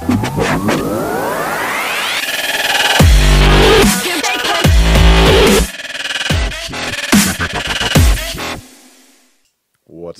What's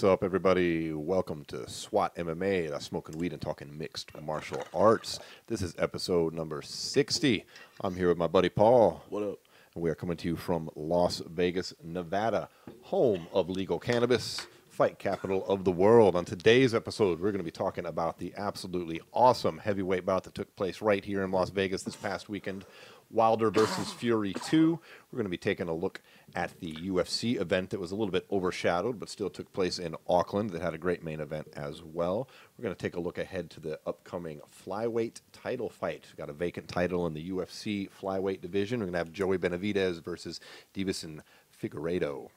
up, everybody? Welcome to S.W.A.T MMA, that's smoking weed and talking mixed martial arts. This is episode number 60. I'm here with my buddy Paul. What up? And we are coming to you from Las Vegas, Nevada, home of legal cannabis, fight capital of the world. On today's episode, we're going to be talking about the absolutely awesome heavyweight bout that took place right here in Las Vegas this past weekend. Wilder versus Fury 2. We're going to be taking a look at the UFC event that was a little bit overshadowed, but still took place in Auckland, that had a great main event as well. We're going to take a look ahead to the upcoming Flyweight title fight. We've got a vacant title in the UFC Flyweight division. We're going to have Joey Benavidez versus Deontay Figueiredo.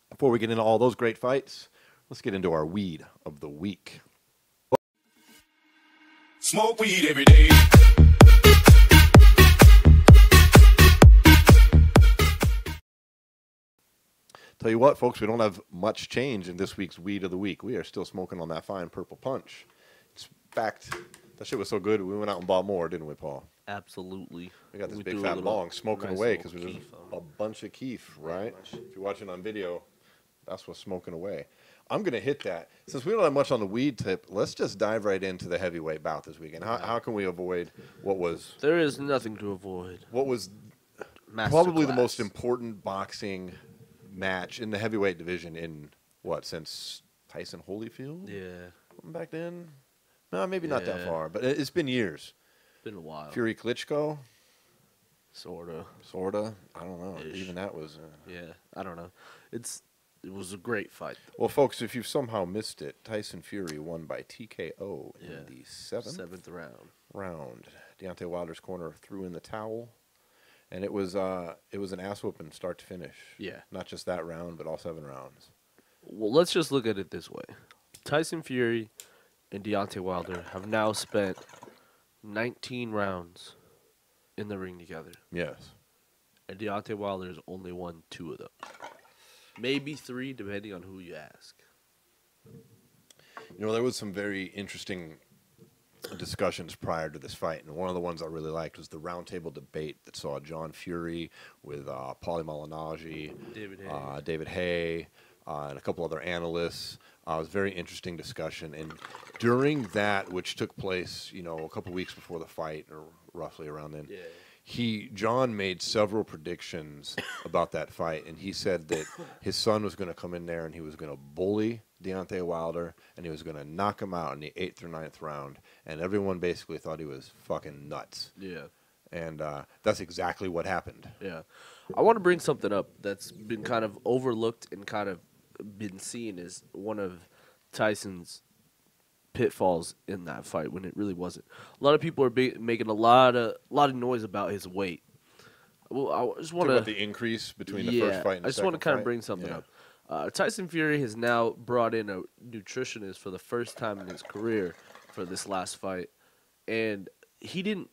Before we get into all those great fights, let's get into our weed of the week. Smoke weed every day. Tell you what, folks, we don't have much change in this week's weed of the week. We are still smoking on that fine purple punch. In fact, that shit was so good, we went out and bought more, didn't we, Paul? Absolutely. We got this big fat bong smoking away because there's a bunch of keef, right? If you're watching on video, that's what's smoking away. I'm going to hit that. Since we don't have much on the weed tip, let's just dive right into the heavyweight bout this weekend. How can we avoid what was... There is nothing to avoid. What was probably the most important boxing match in the heavyweight division in, what, since Tyson Holyfield? Yeah. Back then? No, maybe not that far, but it's been years. Been a while. Fury Klitschko? Sorta. I don't know. Ish. Even that was... Yeah, I don't know. It was a great fight. Well, folks, if you've somehow missed it, Tyson Fury won by TKO in the seventh round. Deontay Wilder's corner threw in the towel, and it was an ass whooping start to finish. Yeah. Not just that round, but all 7 rounds. Well, let's just look at it this way. Tyson Fury and Deontay Wilder have now spent 19 rounds in the ring together. Yes. And Deontay Wilder has only won 2 of them. Maybe 3, depending on who you ask. You know, there was some very interesting discussions prior to this fight, and one of the ones I really liked was the roundtable debate that saw John Fury with Paulie Malignaggi, David Hay, and a couple other analysts. It was a very interesting discussion, and during that, which took place, you know, a couple weeks before the fight, or roughly around then, John made several predictions about that fight, and he said that his son was going to come in there and he was going to bully Deontay Wilder, and he was going to knock him out in the 8th or 9th round, and everyone basically thought he was fucking nuts. Yeah. And that's exactly what happened. Yeah. I want to bring something up that's been kind of overlooked and kind of been seen as one of Tyson's pitfalls in that fight when it really wasn't. A lot of people are making a lot of noise about his weight. Well, I just want to the increase between the first fight and the second fight. I just want to kind of bring something up. Tyson Fury has now brought in a nutritionist for the first time in his career for this last fight, and he didn't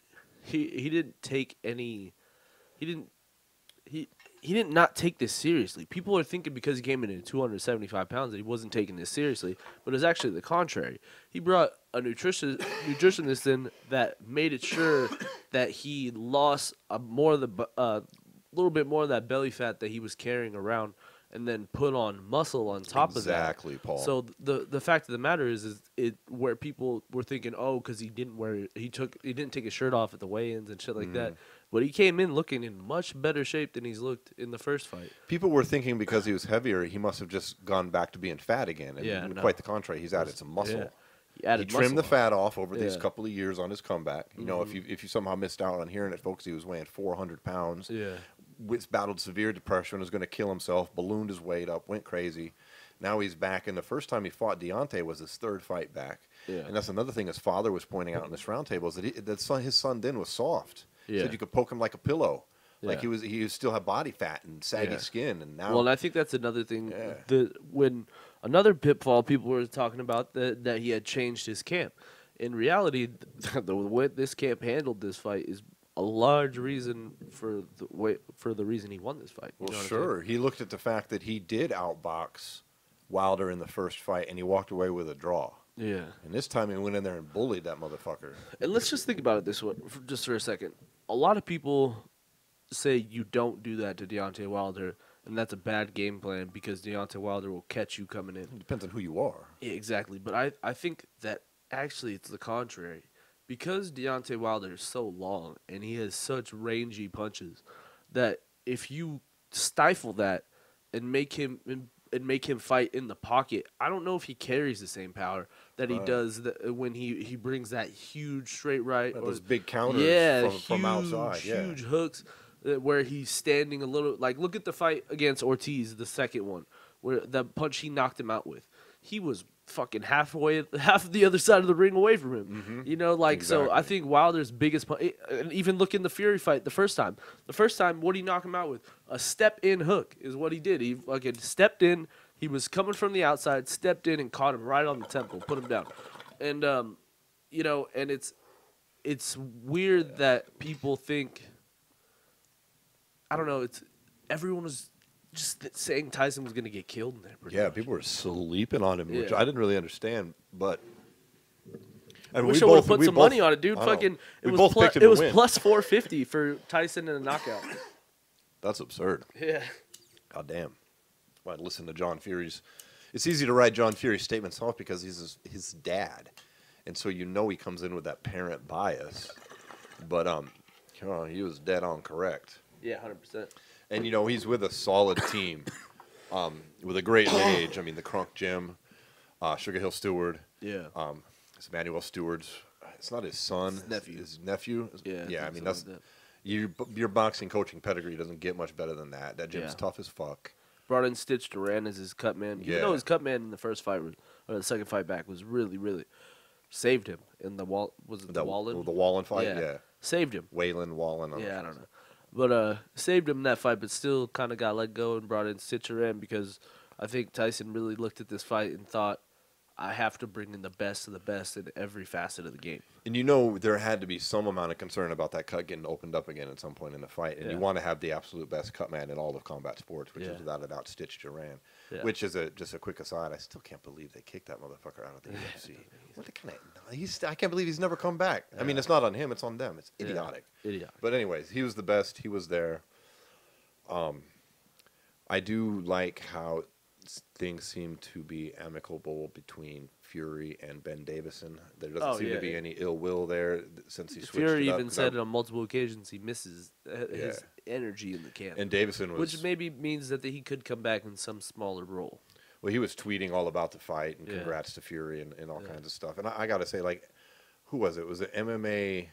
not take this seriously. People are thinking because he came in at 275 pounds that he wasn't taking this seriously, but it's actually the contrary. He brought a nutritionist in that made it sure that he lost a little bit more of that belly fat that he was carrying around, and then put on muscle on top of that. Exactly, Paul. So the fact of the matter is it where people were thinking, oh, because he didn't take his shirt off at the weigh-ins and shit like that. But he came in looking in much better shape than he's looked in the first fight. People were thinking because he was heavier, he must have just gone back to being fat again. And quite the contrary, he's added some muscle. Yeah. He trimmed the fat off over these couple of years on his comeback. You know, if you somehow missed out on hearing it, folks, he was weighing 400 pounds. Yeah. Battled severe depression, was going to kill himself, ballooned his weight up, went crazy. Now he's back, and the first time he fought Deontay was his 3rd fight back. Yeah. And that's another thing his father was pointing out in this roundtable is that his son then was soft. He said you could poke him like a pillow. Like he still had body fat and saggy skin, and now. Well, and I think that's another thing. When another pitfall people were talking about that he had changed his camp. In reality, the way this camp handled this fight is a large reason for the reason he won this fight. Well, sure. He looked at the fact that he did outbox Wilder in the first fight, and he walked away with a draw. Yeah. And this time he went in there and bullied that motherfucker. And let's just think about it this way, just for a second. A lot of people say you don't do that to Deontay Wilder, and that's a bad game plan because Deontay Wilder will catch you coming in. It depends on who you are. Yeah, exactly. But I think that actually it's the contrary. Because Deontay Wilder is so long and he has such rangy punches that if you stifle that and make him fight in the pocket, I don't know if he carries the same power that he does when he brings that huge straight right. Or Or those big counters from outside. Huge hooks where he's standing a little. Like, look at the fight against Ortiz, the second one, where the punch he knocked him out with. He was fucking half the other side of the ring away from him. Mm-hmm. You know, like, exactly. So I think Wilder's biggest punch, and even look in the Fury fight the first time. The first time, what did he knock him out with? A step-in hook is what he did. He fucking stepped in. He was coming from the outside, stepped in, and caught him right on the temple, put him down. And, you know, and it's weird that people think, I don't know, everyone was just saying Tyson was going to get killed in there. Yeah, people were sleeping on him, which Yeah. I didn't really understand. But I wish I would have put some money on it, dude. Fucking, it was plus 450 for Tyson in a knockout. That's absurd. Yeah. God damn. I'd listen to John Fury's. It's easy to write John Fury's statements off because he's his dad, and so you know he comes in with that parent bias. But he was dead on correct. Yeah, 100%. And, you know, he's with a solid team with a great lineage. I mean, the Crunk Gym, Sugar Hill Steward. Yeah. It's Emmanuel Steward's. It's not his son. His nephew. Yeah. Yeah, I mean, that's your boxing coaching pedigree doesn't get much better than that. That gym's tough as fuck. Brought in Stitch Duran as his cut man. Even though his cut man in the first fight, or the second fight back, was really, really saved him in the wall. Was it the Wallen? The Wallen fight, yeah. Saved him. Waylon Wallen. Yeah, I don't know. But saved him in that fight, but still kind of got let go and brought in Stitch Duran because I think Tyson really looked at this fight and thought, I have to bring in the best of the best in every facet of the game. And you know there had to be some amount of concern about that cut getting opened up again at some point in the fight. And you want to have the absolute best cut man in all of combat sports, which is without a doubt Stitch Duran. Yeah. Which is just a quick aside. I still can't believe they kicked that motherfucker out of the UFC. What the kind of? I can't believe he's never come back. I mean, it's not on him; it's on them. It's idiotic. Idiotic. But anyways, he was the best. He was there. I do like how things seem to be amicable between Fury and Ben Davison. There doesn't seem to be any ill will there since he switched Fury it up. even said on multiple occasions he misses his energy in the camp. And Davison was... Which maybe means that he could come back in some smaller role. Well, he was tweeting all about the fight and congrats to Fury and all kinds of stuff. And I got to say, like, who was it? Was it MMA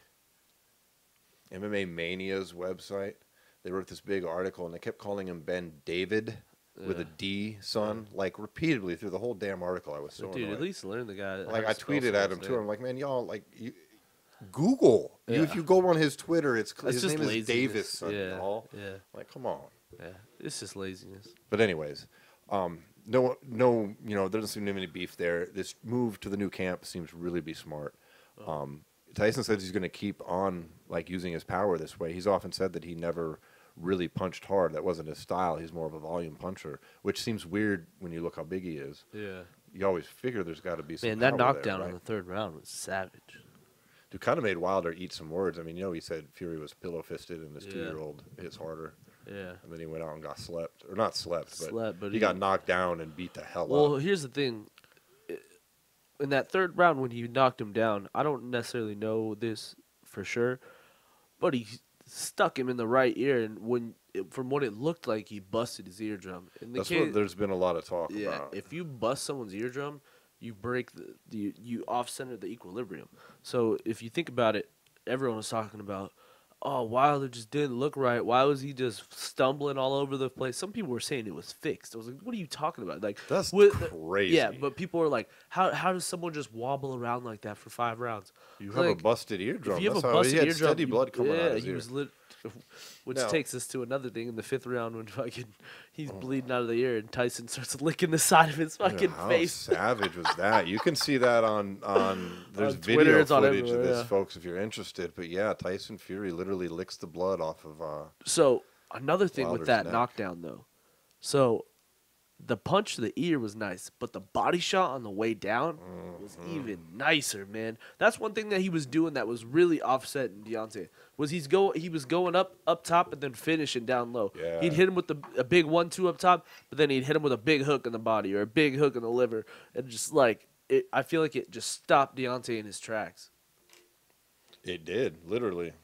Mania's website? They wrote this big article, and they kept calling him Ben David with a D, son, like repeatedly through the whole damn article. I was so dude, annoyed. at least learn the guy. Like I tweeted at him too. I'm like, man, y'all Google. If you go on his Twitter, his name is Davis, son. Y'all. Yeah. Like, come on. Yeah, it's just laziness. But anyways, no, there doesn't seem to be any beef there. This move to the new camp seems to really be smart. Tyson says he's going to keep on like using his power this way. He's often said that he never really punched hard. That wasn't his style. He's more of a volume puncher, which seems weird when you look how big he is. Yeah. You always figure there's got to be some Man, that power knockdown there, right? on the third round was savage. Dude, kind of made Wilder eat some words. I mean, he said Fury was pillow-fisted and his 2-year-old hits harder. Yeah. And then he went out and got slept. Or not slept, but he got knocked down and beat the hell up. Well, here's the thing. In that third round when he knocked him down, I don't necessarily know this for sure, but he stuck him in the right ear, and from what it looked like, he busted his eardrum. That's what there's been a lot of talk about. If you bust someone's eardrum, you break you off-center the equilibrium. So if you think about it, everyone was talking about, oh, Wilder just didn't look right. Why was he just stumbling all over the place? Some people were saying it was fixed. I was like, what are you talking about? Like, that's crazy. Yeah, but people are like, how does someone just wobble around like that for 5 rounds? You have a busted eardrum. If you have a busted eardrum, steady blood coming out of his ear. Was which takes us to another thing in the 5th round when he's bleeding out of the ear and Tyson starts licking the side of his fucking face. How savage was that? You can see that on there's on video Twitter, footage of this, folks, if you're interested. But yeah, Tyson Fury literally licks the blood off of. So another thing Wilder's with that neck. knockdown though, so The punch to the ear was nice, but the body shot on the way down was even nicer, man. That's one thing that he was doing that was really offsetting Deontay. He was going up top and then finishing down low. Yeah. He'd hit him with a big 1-2 up top, but then he'd hit him with a big hook in the body or a big hook in the liver, and just like I feel like it just stopped Deontay in his tracks. It did, literally.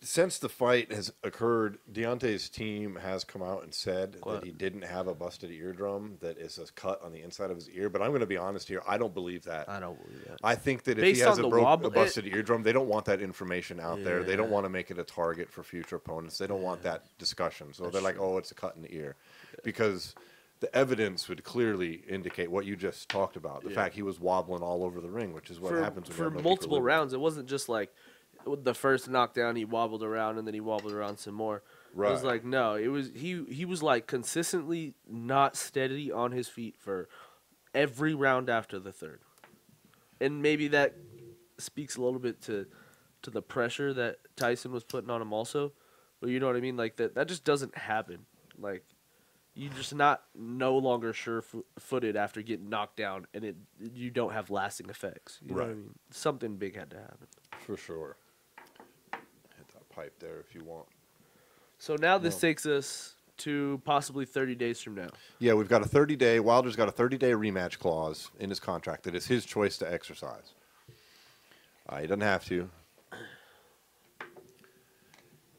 Since the fight has occurred, Deontay's team has come out and said that he didn't have a busted eardrum, that is a cut on the inside of his ear. But I'm going to be honest here. I don't believe that. I don't believe that. I think that if Based he has on a busted eardrum, they don't want that information out there. They don't want to make it a target for future opponents. They don't want that discussion. So they're like, oh, it's a cut in the ear. Because the evidence would clearly indicate what you just talked about. The fact he was wobbling all over the ring, which is what happens when for multiple rounds. It wasn't just like with the first knockdown, he wobbled around and then he wobbled around some more. Right. It was like, no, it was he was like consistently not steady on his feet for every round after the third. And maybe that speaks a little bit to the pressure that Tyson was putting on him also. But you know what I mean? Like that just doesn't happen. Like you're just no longer sure-footed after getting knocked down, and you don't have lasting effects. You know what I mean? Something big had to happen. For sure. Pipe there if you want. So now this takes us to possibly 30 days from now. Yeah, we've got a 30-day. Wilder's got a 30-day rematch clause in his contract that is his choice to exercise. He doesn't have to.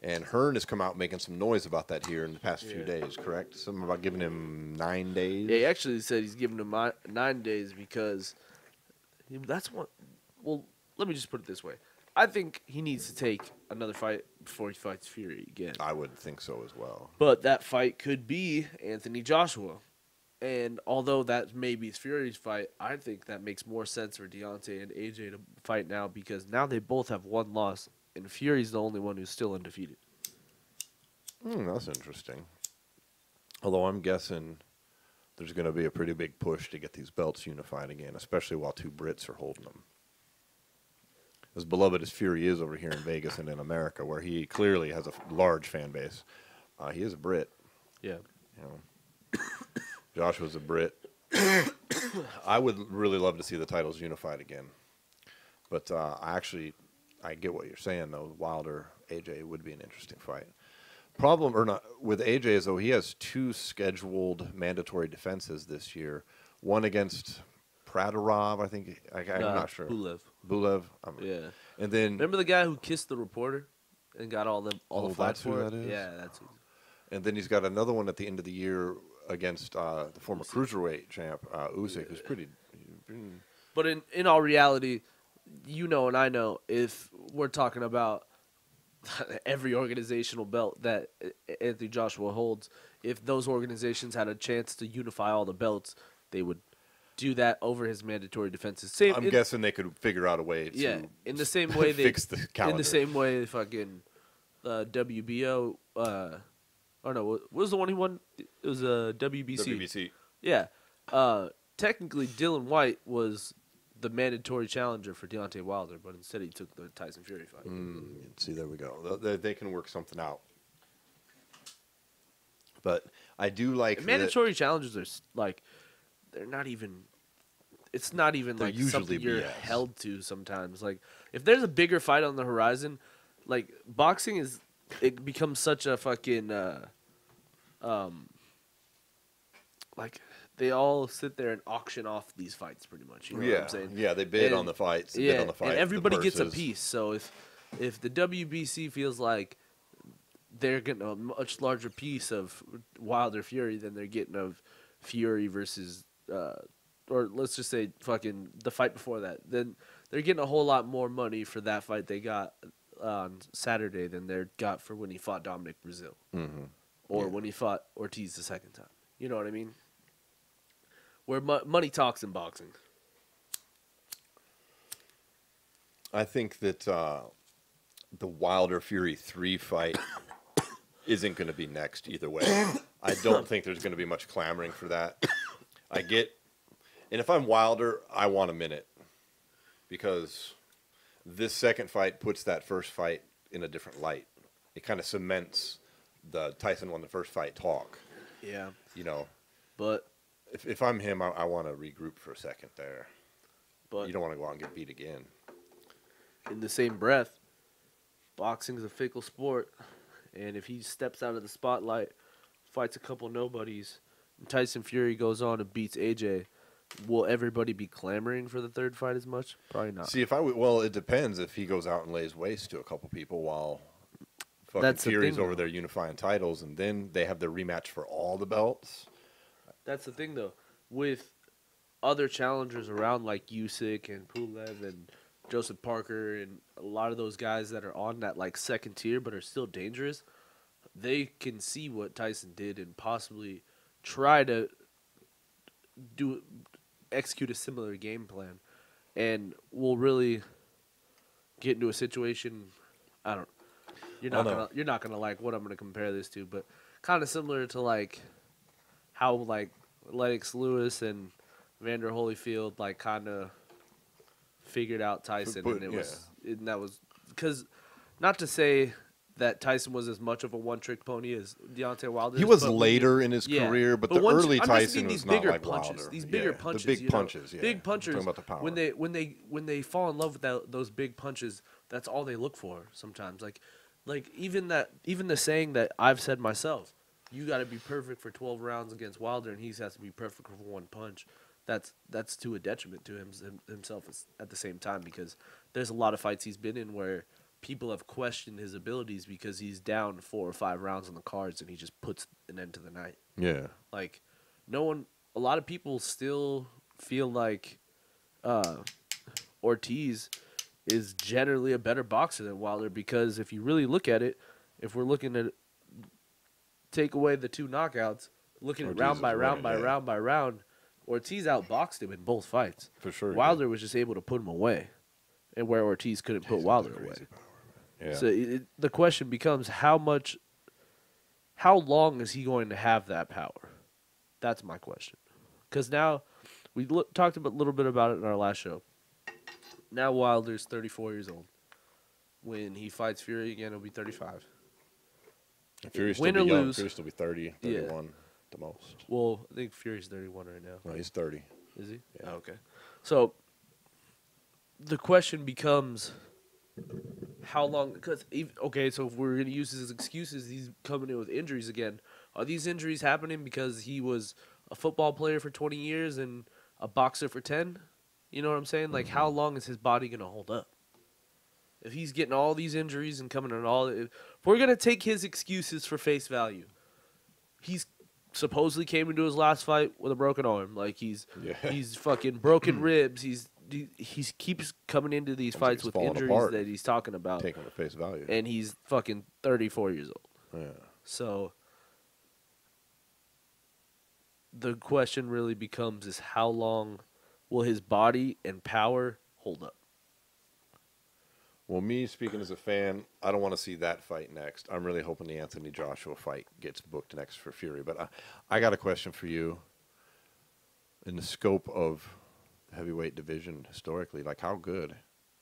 And Hearn has come out making some noise about that here in the past few days, correct? Something about giving him 9 days? Yeah, he actually said he's giving him 9 days because that's what... Well, let me just put it this way. I think he needs to take another fight before he fights Fury again. I would think so as well. But that fight could be Anthony Joshua. And although that may be Fury's fight, I think that makes more sense for Deontay and AJ to fight now because now they both have one loss, and Fury's the only one who's still undefeated. That's interesting. Although I'm guessing there's going to be a pretty big push to get these belts unified again, especially while two Brits are holding them. As beloved as Fury is over here in Vegas and in America, where he clearly has a large fan base, he is a Brit. Yeah. You know, Joshua's a Brit. I would really love to see the titles unified again. But I get what you're saying, though. Wilder, AJ would be an interesting fight. Problem or not with AJ is, though, he has 2 scheduled mandatory defenses this year. One against Pradarov, I think. I'm not sure. Bulev. Yeah. And then remember the guy who kissed the reporter and got all the fights for it? That is? Yeah, that's who. And then he's got another one at the end of the year against the former cruiserweight champ Usyk, who's pretty. But in all reality, you know and I know, if we're talking about every organizational belt that Anthony Joshua holds, if those organizations had a chance to unify all the belts, they would do that over his mandatory defenses. I'm guessing they could figure out a way to in the same way they fix the calendar. In the same way fucking WBO or no, what was the one he won? It was a WBC. WBC. Yeah. Technically Dylan White was the mandatory challenger for Deontay Wilder, but instead he took the Tyson Fury fight. See, there we go. They can work something out. But I do like mandatory challenges are like they're not even. It's not even like something you're held to sometimes. Like if there's a bigger fight on the horizon, like boxing it becomes such a fucking like they all sit there and auction off these fights pretty much. You know what I'm saying? Yeah, they bid on the fights. They bid on the fights, and everybody gets a piece. So if the WBC feels like they're getting a much larger piece of Wilder Fury than they're getting of Fury versus or let's just say fucking the fight before that, then they're getting a whole lot more money for that fight they got on Saturday than they got for when he fought Dominic Brazil. Or when he fought Ortiz the second time. You know what I mean? Where money talks in boxing. I think that the Wilder Fury 3 fight isn't going to be next either way. I don't think there's going to be much clamoring for that. And if I'm Wilder, I want a minute. Because this second fight puts that first fight in a different light. It kind of cements the Tyson won the first fight talk. Yeah. You know, But if I'm him, I want to regroup for a second there. But you don't want to go out and get beat again. in the same breath, boxing is a fickle sport, and if he steps out of the spotlight, fights a couple nobodies, and Tyson Fury goes on and beats AJ, will everybody be clamoring for the third fight as much? Probably not. See, well, it depends if he goes out and lays waste to a couple people while fucking Fury's over there unifying titles, and then they have the rematch for all the belts. That's the thing, though. With other challengers around like Usyk and Pulev and Joseph Parker and a lot of those guys that are on that like second tier but are still dangerous, they can see what Tyson did and possibly try to execute a similar game plan, and will really get into a situation. You're not gonna like what I'm gonna compare this to, but kind of similar to like how like Lennox Lewis and Vander Holyfield like kind of figured out Tyson, and that was because, not to say that Tyson was as much of a one-trick pony as Deontay Wilder. He was later in his career, but the early Tyson was not like Wilder. These bigger punches, the big punches, big punchers. Talking about the power. When they fall in love with those big punches, that's all they look for. Sometimes, like even the saying that I've said myself, you got to be perfect for 12 rounds against Wilder, and he has to be perfect for one punch. That's to a detriment to himself at the same time, because there's a lot of fights he's been in where people have questioned his abilities because he's down 4 or 5 rounds on the cards and he just puts an end to the night. Yeah. Like, a lot of people still feel like Ortiz is generally a better boxer than Wilder, because if you really look at it, if we're looking at take away the 2 knockouts, looking at round by round by round by round, Ortiz outboxed him in both fights. For sure. Wilder was just able to put him away, and where Ortiz couldn't put Wilder away. Yeah. So the question becomes how long is he going to have that power? That's my question. Because now, we talked a little bit about it in our last show. Now Wilder's 34 years old. When he fights Fury again, he'll be 35. Fury's still be young. Fury's still be 30, 31 the most. Well, I think Fury's 31 right now. No, he's 30. Is he? Yeah. Oh, okay. So the question becomes, how long? Because so if we're going to use his excuses, he's coming in with injuries again. Are these injuries happening because he was a football player for 20 years and a boxer for 10? You know what I'm saying? Like, how long is his body going to hold up? If he's getting all these injuries and coming in if we're going to take his excuses for face value, he's supposedly came into his last fight with a broken arm. Like, he's fucking broken ribs. He keeps coming into these fights with injuries that he's talking about. Taking at face value. And he's fucking 34 years old. Yeah. So the question really becomes is how long will his body and power hold up? Well, me speaking as a fan, I don't want to see that fight next. I'm really hoping the Anthony Joshua fight gets booked next for Fury. But I got a question for you. In the scope of the heavyweight division historically, like, how good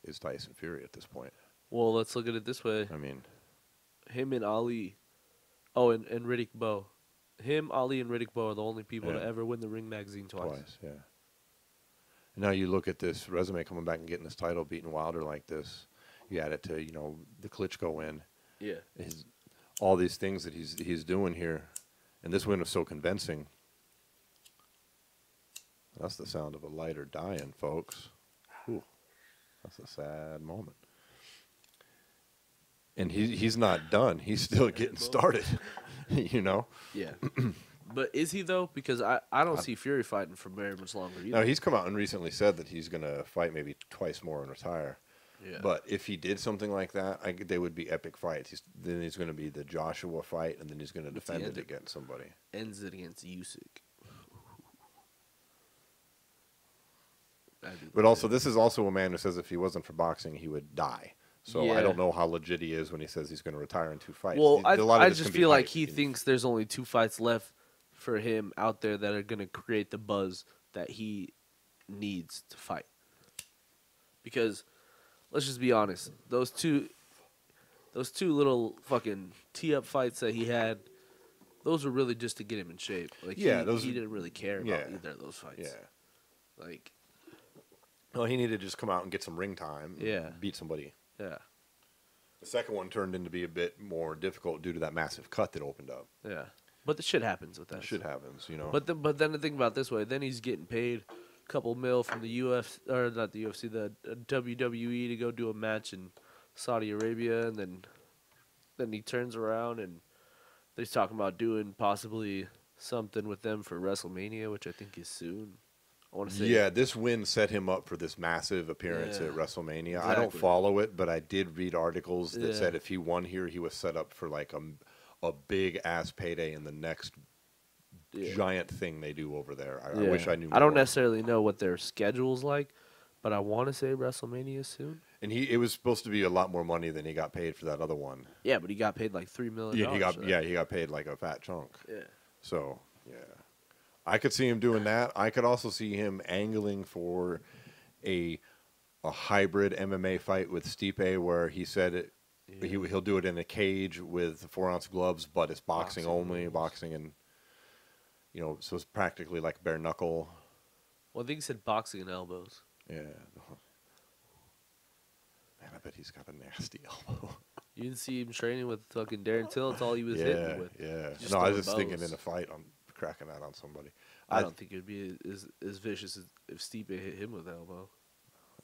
is Tyson Fury at this point? Well, let's look at it this way. I mean, him and Ali. Oh, and Riddick Bowe. Him, Ali, and Riddick Bowe are the only people to ever win the Ring magazine twice. Yeah. And now you look at this resume coming back and getting this title, beating Wilder like this. You add it to, the Klitschko win. Yeah. All these things that he's doing here. And this win was so convincing. That's the sound of a lighter dying, folks. Whew. That's a sad moment. And he's not done. He's still getting started, Yeah. But is he, though? Because I don't see Fury fighting for very much longer either. No, he's come out and recently said that he's going to fight maybe twice more and retire. Yeah. But if he did something like that, they would be epic fights. Then he's going to be the Joshua fight, and then he's going to defend it against somebody. Ends it against Usyk. But also, this is also a man who says if he wasn't for boxing, he would die. So I don't know how legit he is when he says he's going to retire in 2 fights. Well, I just feel like he thinks there's only 2 fights left for him out there that are going to create the buzz that he needs to fight. Because let's just be honest, those two little fucking tee-up fights that he had those were really just to get him in shape. Like Yeah, he didn't really care about either of those fights. Yeah. Like, well, he needed to just come out and get some ring time. Yeah. Beat somebody. yeah, The second one turned into be a bit more difficult due to that massive cut that opened up. yeah. But the shit happens with that. Shit happens, you know. But then to think about it this way, then he's getting paid a couple mil from the or not the UFC, the WWE to go do a match in Saudi Arabia, and then he turns around and he's talking about doing possibly something with them for WrestleMania, which I think is soon. I want to say. Yeah, this win set him up for this massive appearance at WrestleMania. Exactly. I don't follow it, but I did read articles that Yeah. said if he won here, he was set up for like a big ass payday in the next giant thing they do over there. I wish I knew more. I don't necessarily know what their schedule's like, but I want to say WrestleMania is soon. And it was supposed to be a lot more money than he got paid for that other one. Yeah, but he got paid like $3 million. He got paid like a fat chunk. Yeah. So, yeah. I could see him doing that. I could also see him angling for a hybrid MMA fight with Stipe where he said he'll do it in a cage with 4-ounce gloves, but it's boxing only, boxing and so it's practically like bare knuckle. Well, I think he said boxing and elbows. Yeah. Man, I bet he's got a nasty elbow. You didn't see him training with fucking Darren Till. That's all he was hitting with. Yeah. Just No, I was throwing just thinking bows. in a fight, I'm cracking that on somebody. I don't think it would be as vicious as if Stipe hit him with elbow.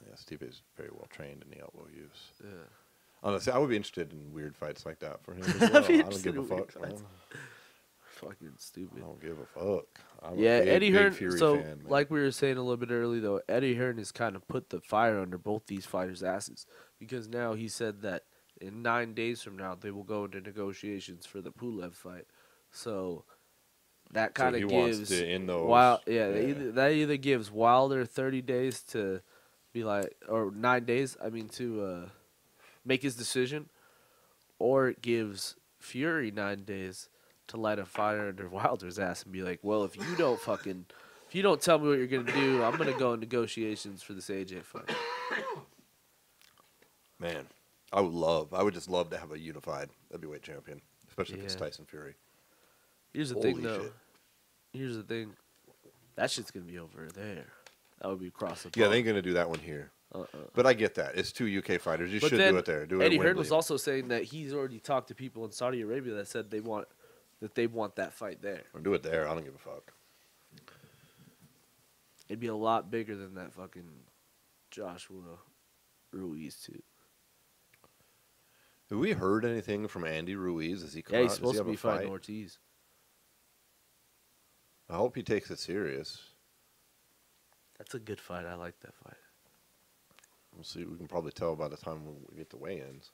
Yeah, Steve is very well trained in the elbow use. Yeah. Honestly, I would be interested in weird fights like that for him as well. I don't give a fuck, man. Fucking stupid. I don't give a fuck. I'm Yeah, a big, Eddie Hearn. Fury So, fan, man. like we were saying a little bit early, though, Eddie Hearn has kind of put the fire under both these fighters' asses because now he said that in 9 days from now they will go into negotiations for the Pulev fight. So that kind of he gives wants to end those. That either gives Wilder 30 days to be like, or 9 days, to make his decision, or it gives Fury 9 days to light a fire under Wilder's ass and be like, well, if you don't tell me what you're gonna do, I'm gonna go in negotiations for this AJ fight. Man, I would just love to have a unified heavyweight champion, especially if it's Yeah. Tyson Fury. Here's the Holy thing, though. shit. Here's the thing. That shit's gonna be over there. That would be across the Yeah, pond. they ain't gonna do that one here. But I get that. It's 2 UK fighters. You But should then do it there. Do it Eddie at Hearn was Wembley. also saying that he's already talked to people in Saudi Arabia that said they want that fight there. Or do it there. I don't give a fuck. It'd be a lot bigger than that fucking Joshua Ruiz too. Have we heard anything from Andy Ruiz? Is he come Yeah, he's out? Does supposed he to have a be fighting fight? Ortiz. I hope he takes it serious. That's a good fight. I like that fight. We'll see. We can probably tell by the time we get to weigh-ins.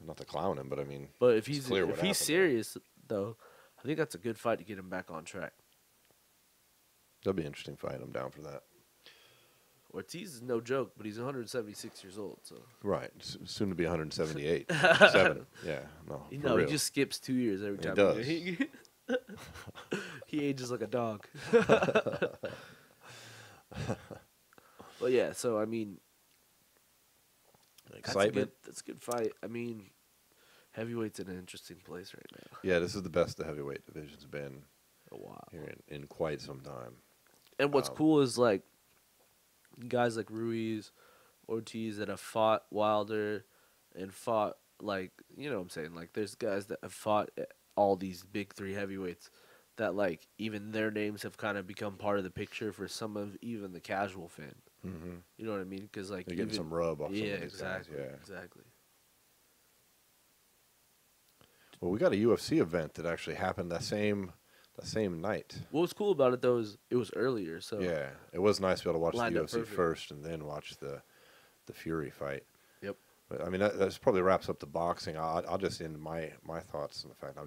Not to clown him, but I mean, But if it's he's clear what happened there. serious though, I think that's a good fight to get him back on track. That'd be an interesting fight. I'm down for that. Ortiz is no joke, but he's 176 years old, so Right. Soon to be 178. 7. Yeah. No. he for real. just skips 2 years every time. does. He ages like a dog. But yeah, so I mean, Excitement. That's a good fight. I mean, heavyweight's in an interesting place right now. Yeah, this is the best the heavyweight division's been A while. here in quite some time. And what's cool is like guys like Ruiz, Ortiz that have fought Wilder and fought like, you know what I'm saying? Like there's guys that have fought all these big 3 heavyweights that like even their names have kind of become part of the picture for some of even the casual fan. Mm-hmm. You know what I mean? Because like They're getting some rub off some yeah, of these exactly, guys. Yeah. exactly. Well, we got a UFC event that actually happened that same night. What was cool about it though is it was earlier, so Yeah, it was nice to be able to watch the Lined up UFC perfect. first and then watch the Fury fight. Yep. But I mean, that probably wraps up the boxing. I'll just end my thoughts on the fact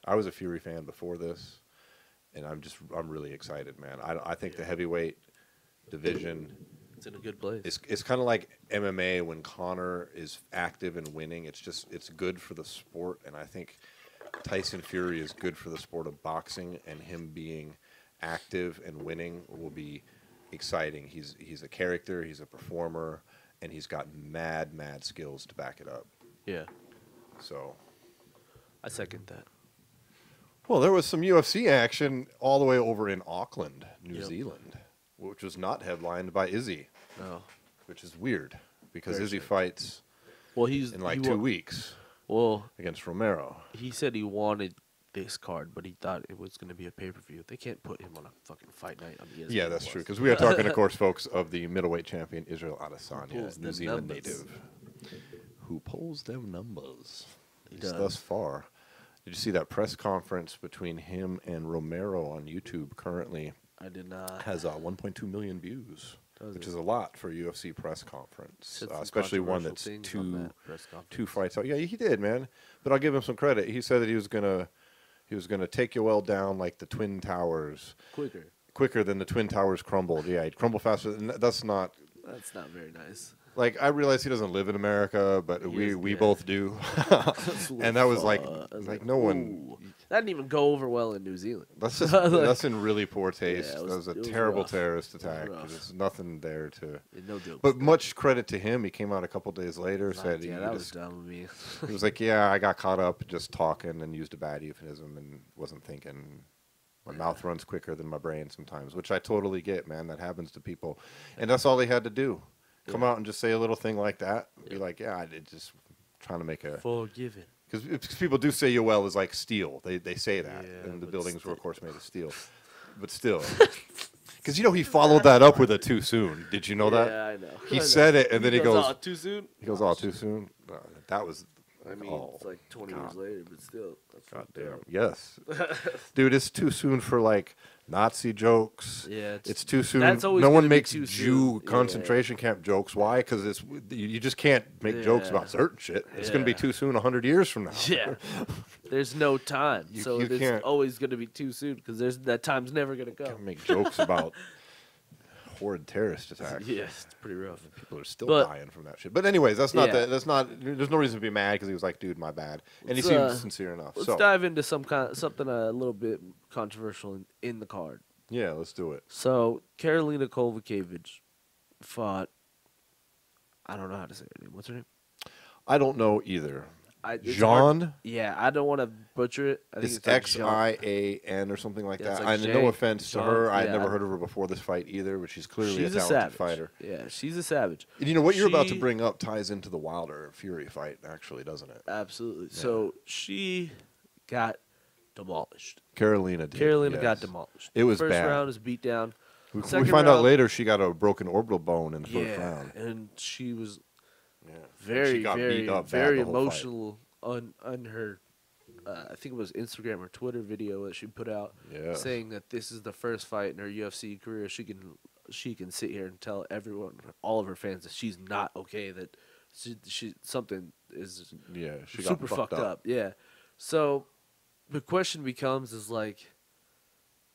I was a Fury fan before this, and I'm really excited, man. I think the heavyweight division it's in a good place. it's kind of like MMA when Conor is active and winning. It's good for the sport, and I think Tyson Fury is good for the sport of boxing, and him being active and winning will be exciting. He's a character, he's a performer, and he's got mad skills to back it up. Yeah. So I second that. Well, there was some UFC action all the way over in Auckland, New Zealand, which was not headlined by Izzy. No. Which is weird because Very Izzy strange. fights in like 2 weeks against Romero. He said he wanted this card, but he thought it was going to be a pay-per-view. They can't put him on a fucking fight night on ESPN. Yeah, that's true. Because we are talking, of course, folks, of the middleweight champion Israel Adesanya, New Zealand native, who pulls them numbers thus far. Did you see that press conference between him and Romero on YouTube currently? I did not. Has 1.2 million views, which is a lot for a UFC press conference, especially one that's two fights out. Yeah, he did, man. But I'll give him some credit. He said that he was gonna take Yoel down like the Twin Towers, quicker than the Twin Towers crumbled. Yeah, he'd crumble faster. That's not very nice. Like, I realize he doesn't live in America, but we both do. And that was like no one. That didn't even go over well in New Zealand. That's just that's in really poor taste. Yeah, that was a terrible rough. Terrorist attack. There's nothing there to. No jokes. But much credit to him. He came out a couple days later, said that was dumb of me. He was like, "Yeah, I got caught up just talking and used a bad euphemism and wasn't thinking." My mouth runs quicker than my brain sometimes, which I totally get, man. That happens to people, and that's all he had to do. Come out and just say a little thing like that. Be like, yeah, I did just trying to make a forgiven. Because people do say Yoel is like steel. They say that, and the buildings were of course made of steel. But still, because he followed that up with a too soon. Did you know that? Yeah, I know. He said it, and then he goes, "Oh, too soon." He goes, "Oh, too soon." That was. I mean, it's like 20 years later, but still. God damn. Yes, dude, it's too soon for like Nazi jokes. Yeah, it's too soon. That's always no one be makes too Jew soon. concentration camp jokes. Why? Because you just can't make jokes about certain shit. It's going to be too soon 100 years from now. Yeah, there's no time, so it's always going to be too soon because that time's never going to go. Can't make jokes about horrid terrorist attacks. Yeah, it's pretty rough. People are still dying from that shit. But anyways, that's not. That's not. There's no reason to be mad because he was like, "Dude, my bad," and he seemed sincere enough. Let's dive into something a little bit controversial in the card. Yeah, let's do it. So Karolina Kowalkiewicz fought. I don't know how to say her name. What's her name? I don't know either. Jean? Yeah, I don't want to butcher it. I think it's Xian or something like that. Like no offense to her. I had never heard of her before this fight either, but she's clearly a talented fighter. Yeah, she's a savage. And what you're about to bring up ties into the Wilder Fury fight, actually, doesn't it? Absolutely. Yeah. So she got demolished. Karolina did. Karolina got demolished. It was first bad. First round is beat down. We find out later she got a broken orbital bone in the first round. And she was very emotional on her, I think it was Instagram or Twitter video that she put out, saying that this is the first fight in her UFC career she can sit here and tell everyone, all of her fans, that she's not okay, that she something is she super got fucked up. Yeah, so the question becomes is like,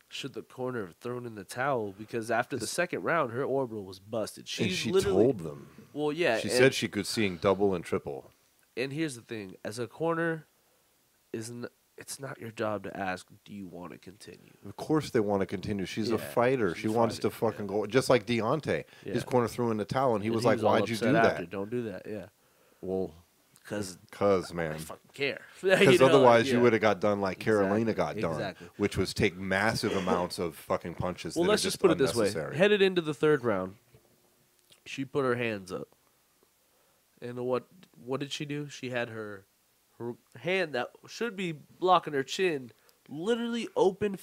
should the corner have thrown in the towel? Because after the second round, her orbital was busted. She told them. Well, yeah. She said she could see double and triple. And here's the thing. As a corner, it's not your job to ask, do you want to continue? Of course they want to continue. She's a fighter. She wants to fucking go. Just like Deontay. His corner threw in the towel, and he was like, why'd you do that? Don't do that, yeah. Well... Because, man. I fucking care. Because otherwise you would have got done like Karolina got done, which was take massive amounts of fucking punches that let's are just put it unnecessary. this way. Headed into the third round, she put her hands up. And what did she do? She had her hand that should be blocking her chin, literally open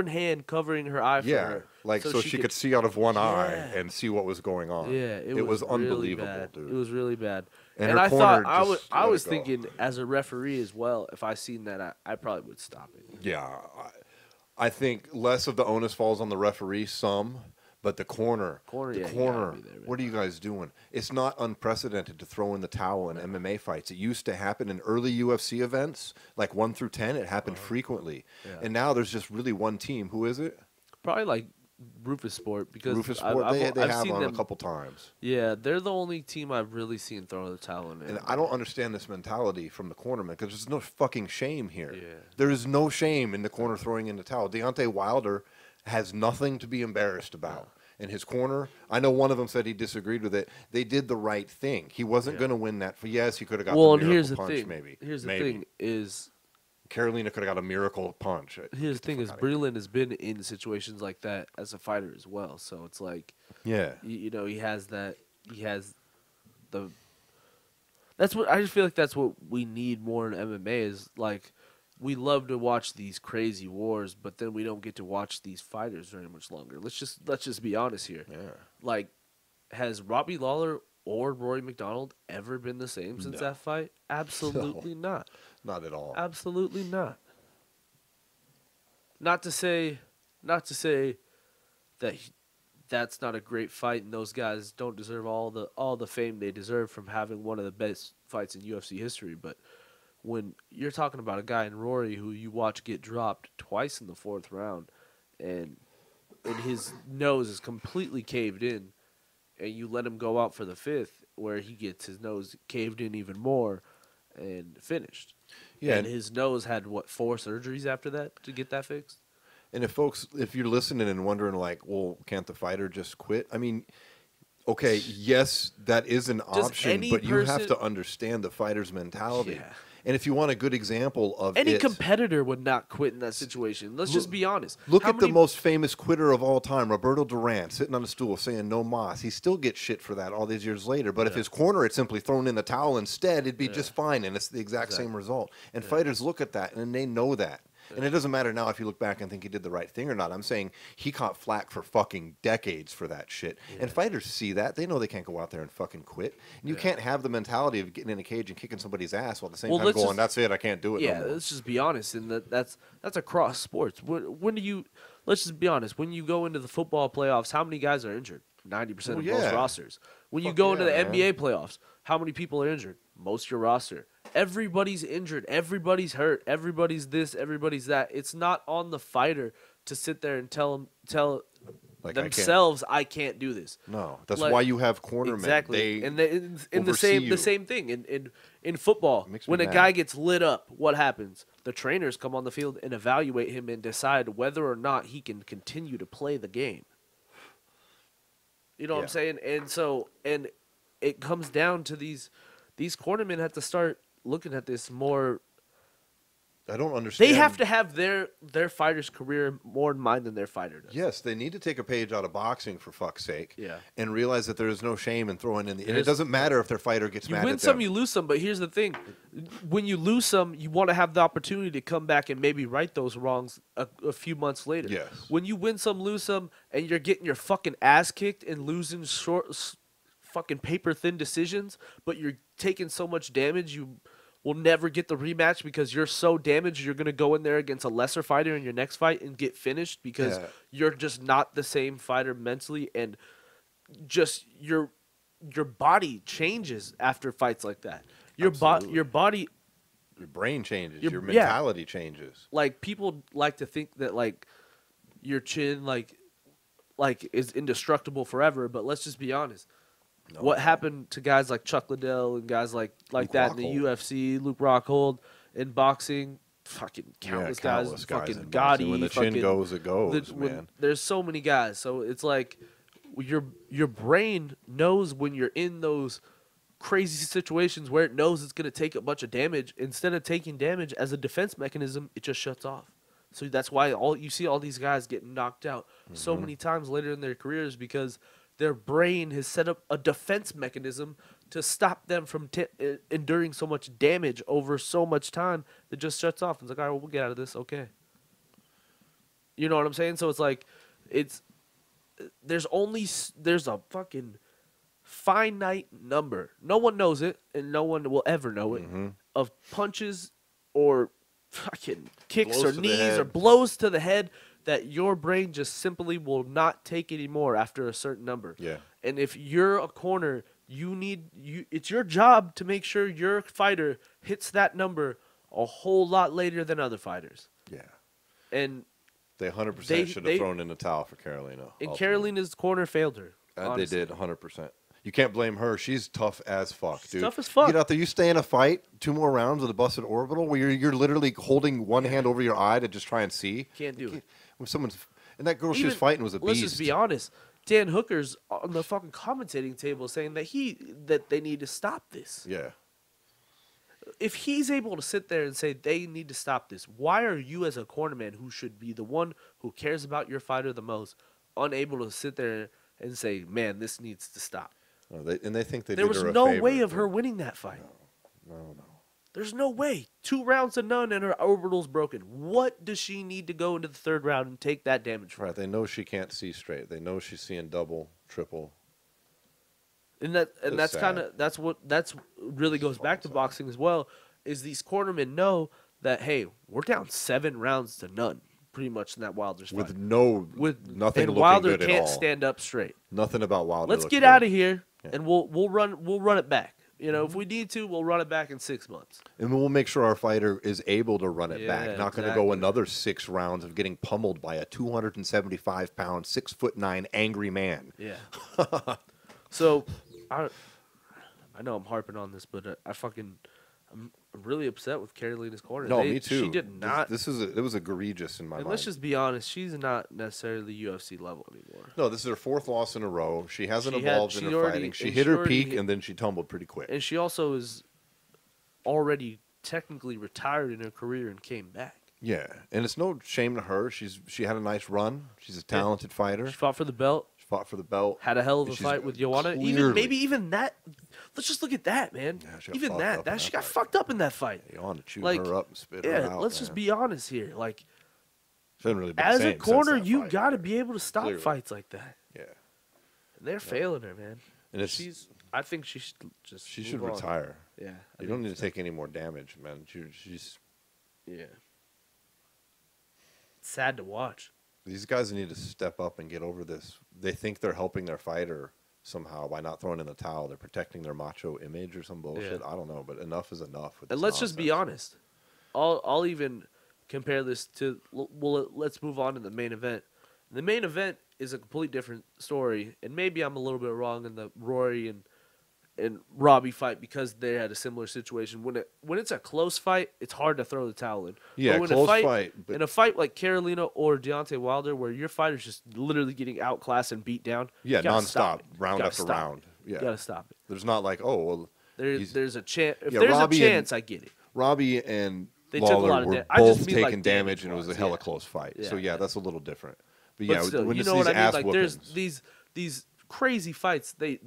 hand covering her eye for her. Like so she could see out of one eye and see what was going on. Yeah, it was really unbelievable, bad. dude. It was really bad. And I thought I was go. thinking as a referee as well, if I seen that, I probably would stop it. Yeah, I think less of the onus falls on the referee, but the corner. What are you guys doing? It's not unprecedented to throw in the towel in MMA fights. It used to happen in early UFC events, like 1 through 10. It happened frequently, and now there's just really one team. Who is it? Probably like Rufus Sport, because I've have seen them them a couple times. Yeah, they're the only team I've really seen throw the towel in. And I don't understand this mentality from the cornerman, because there's no fucking shame here. Yeah. There is no shame in the corner throwing in the towel. Deontay Wilder has nothing to be embarrassed about. In his corner, I know one of them said he disagreed with it. They did the right thing. He wasn't going to win that. Yes, he could have got the miracle punch, maybe. Here's the thing is, Carolina could have got a miracle punch. Here's the thing: is Breland has been in situations like that as a fighter as well. So it's like, yeah, you know, he has that. He has the. That's what I just feel like. That's what we need more in MMA. Is like, we love to watch these crazy wars, but then we don't get to watch these fighters very much longer. Let's just be honest here. yeah. Like, has Robbie Lawler or Rory McDonald ever been the same since that fight? Absolutely not. Not at all. Absolutely not. Not to say that that's not a great fight, and those guys don't deserve all the fame they deserve from having one of the best fights in UFC history. But when you're talking about a guy in Rory who you watch get dropped twice in the 4th round, and his nose is completely caved in, and you let him go out for the 5th, where he gets his nose caved in even more and finished. Yeah, and his nose had, 4 surgeries after that to get that fixed? And if you're listening and wondering, like, well, can't the fighter just quit? I mean, okay, yes, that is an option, but you have to understand the fighter's mentality. Yeah. And if you want a good example of any competitor would not quit in that situation. Let's just be honest. Look at the most famous quitter of all time, Roberto Duran, sitting on a stool saying no mas. He still gets shit for that all these years later. But if his corner had simply thrown in the towel instead, it'd be just fine, and it's the exact same result. And fighters look at that, and they know that. And it doesn't matter now if you look back and think he did the right thing or not. I'm saying he caught flack for fucking decades for that shit. Yeah. And fighters see that. They know they can't go out there and fucking quit. And you can't have the mentality of getting in a cage and kicking somebody's ass while at the same time going, that's it, I can't do it no more. Let's just be honest. And that's across sports. Let's just be honest. When you go into the football playoffs, how many guys are injured? 90% of most rosters. When you go into the NBA playoffs, how many people are injured? Most of your roster. Everybody's injured. Everybody's hurt. Everybody's this. Everybody's that. It's not on the fighter to sit there and tell themselves, I can't do this. No, that's why you have cornermen. Exactly. And the same thing in football. When a guy gets lit up, what happens? The trainers come on the field and evaluate him and decide whether or not he can continue to play the game. You know what I'm saying? And it comes down to these cornermen have to start looking at this more. I don't understand. They have to have their fighter's career more in mind than their fighter does. Yes, they need to take a page out of boxing, for fuck's sake. Yeah. And realize that there is no shame in throwing in the. And it doesn't matter if their fighter gets mad at them. You win some, you lose some. But here's the thing: when you lose some, you want to have the opportunity to come back and maybe right those wrongs a few months later. Yes. When you win some, lose some, and you're getting your fucking ass kicked and losing fucking paper thin decisions, but you're taking so much damage, you will never get the rematch because you're so damaged. You're gonna go in there against a lesser fighter in your next fight and get finished because you're just not the same fighter mentally, and just your body changes after fights like that. Your body, your brain changes, your mentality changes. Like, people like to think that like your chin like is indestructible forever, but let's just be honest. No. What happened to guys like Chuck Liddell and guys like that in the UFC, Luke Rockhold, in boxing, fucking countless guys, fucking Gotti. When the chin goes, it goes, man. There's so many guys. So it's like your brain knows when you're in those crazy situations where it knows it's going to take a bunch of damage. Instead of taking damage as a defense mechanism, it just shuts off. So that's why you see all these guys getting knocked out so many times later in their careers, because their brain has set up a defense mechanism to stop them from enduring so much damage over so much time that just shuts off. It's like, all right, well, we'll get out of this. Okay. You know what I'm saying? So it's like, there's a fucking finite number. No one knows it, and no one will ever know it, of punches or fucking kicks or knees or blows to the head that your brain just simply will not take anymore after a certain number. Yeah. And if you're a corner, it's your job to make sure your fighter hits that number a whole lot later than other fighters. Yeah. And they 100% should have thrown in the towel for Carolina. And Carolina's corner failed her. They did 100%. You can't blame her. She's tough as fuck, dude. Tough as fuck. You get out there, you stay in a fight, 2 more rounds with a busted orbital, where you're literally holding one hand over your eye to just try and see. Can't do it. When and that girl she was fighting was a beast. Let's just be honest. Dan Hooker's on the fucking commentating table saying that they need to stop this. Yeah. if he's able to sit there and say they need to stop this, why are you as a cornerman who should be the one who cares about your fighter the most unable to sit there and say, man, this needs to stop? No, they think they There did was her a no favor, way of but her winning that fight. No. There's no way. 2 rounds to none and her orbital's broken. What does she need to go into the 3rd round and take that damage from? Right, they know she can't see straight. They know she's seeing double, triple. And that's really goes back to boxing as well, is these cornermen know that, hey, we're down 7 rounds to none, pretty much in that Wilder's fight. With nothing and looking Wilder good at can't all. stand up straight. Nothing about Wilder. Let's looks get good. out of here, Yeah. and we'll run it back. You know, if we need to, we'll run it back in 6 months. And we'll make sure our fighter is able to run it back. Yeah, Not going to go another 6 rounds of getting pummeled by a 275-pound, 6'9" angry man. Yeah. So, I know I'm harping on this, but I'm really upset with Carolina's corner. No, me too. She did not. It was egregious in my mind. And let's just be honest, she's not necessarily UFC level anymore. No, this is her 4th loss in a row. She hasn't evolved in her already- fighting. She and hit she her already peak, hit- and then she tumbled pretty quick. And she also is already technically retired in her career and came back. Yeah, and it's no shame to her. She had a nice run. She's a talented fighter. She fought for the belt. She fought for the belt. Had a hell of a And she's fight with Joanna. clearly- Even that. Let's just look at that, man. Yeah, she got even fucked up in that she got fight. fucked up in that fight. Joanna chewed Like, her up and spit her Yeah, out. let's just man. be honest here. Like, She hasn't really been as the a same since corner, that you fight. got to be able to stop Clearly. fights like that. Yeah, And they're failing her, man. and it's I think she should just. she should move on. retire. Yeah. You don't need to take any more damage, man. She's Yeah. It's sad to watch. these guys need to step up and get over this. They think they're helping their fighter somehow by not throwing in the towel. They're protecting their macho image or some bullshit. Yeah. I don't know, but enough is enough. With And this let's just be nonsense. honest. I'll even compare this to. Well, let's move on to the main event. The main event is a completely different story, and maybe I'm a little bit wrong in the Rory and Robbie fight because they had a similar situation. When it's a close fight, it's hard to throw the towel in. Yeah, but when close fight, but- in a fight like Carolina or Deontay Wilder, where your fighter's just literally getting outclassed and beat down, Yeah, you gotta stop nonstop, it. round You gotta after stop round. it. Yeah, You gotta stop it. There's not like, oh well, he's- There's a chance. If Yeah, there's Robbie a and- chance, I get it. Robbie and They took a Lawler lot of were I just both mean, like, taking damage, and it was a damage-wise, hella yeah. close fight. Yeah, So yeah, yeah. that's a little different. But But yeah, still, when you it's know these what I mean? ass Like whoopings, these crazy fights, they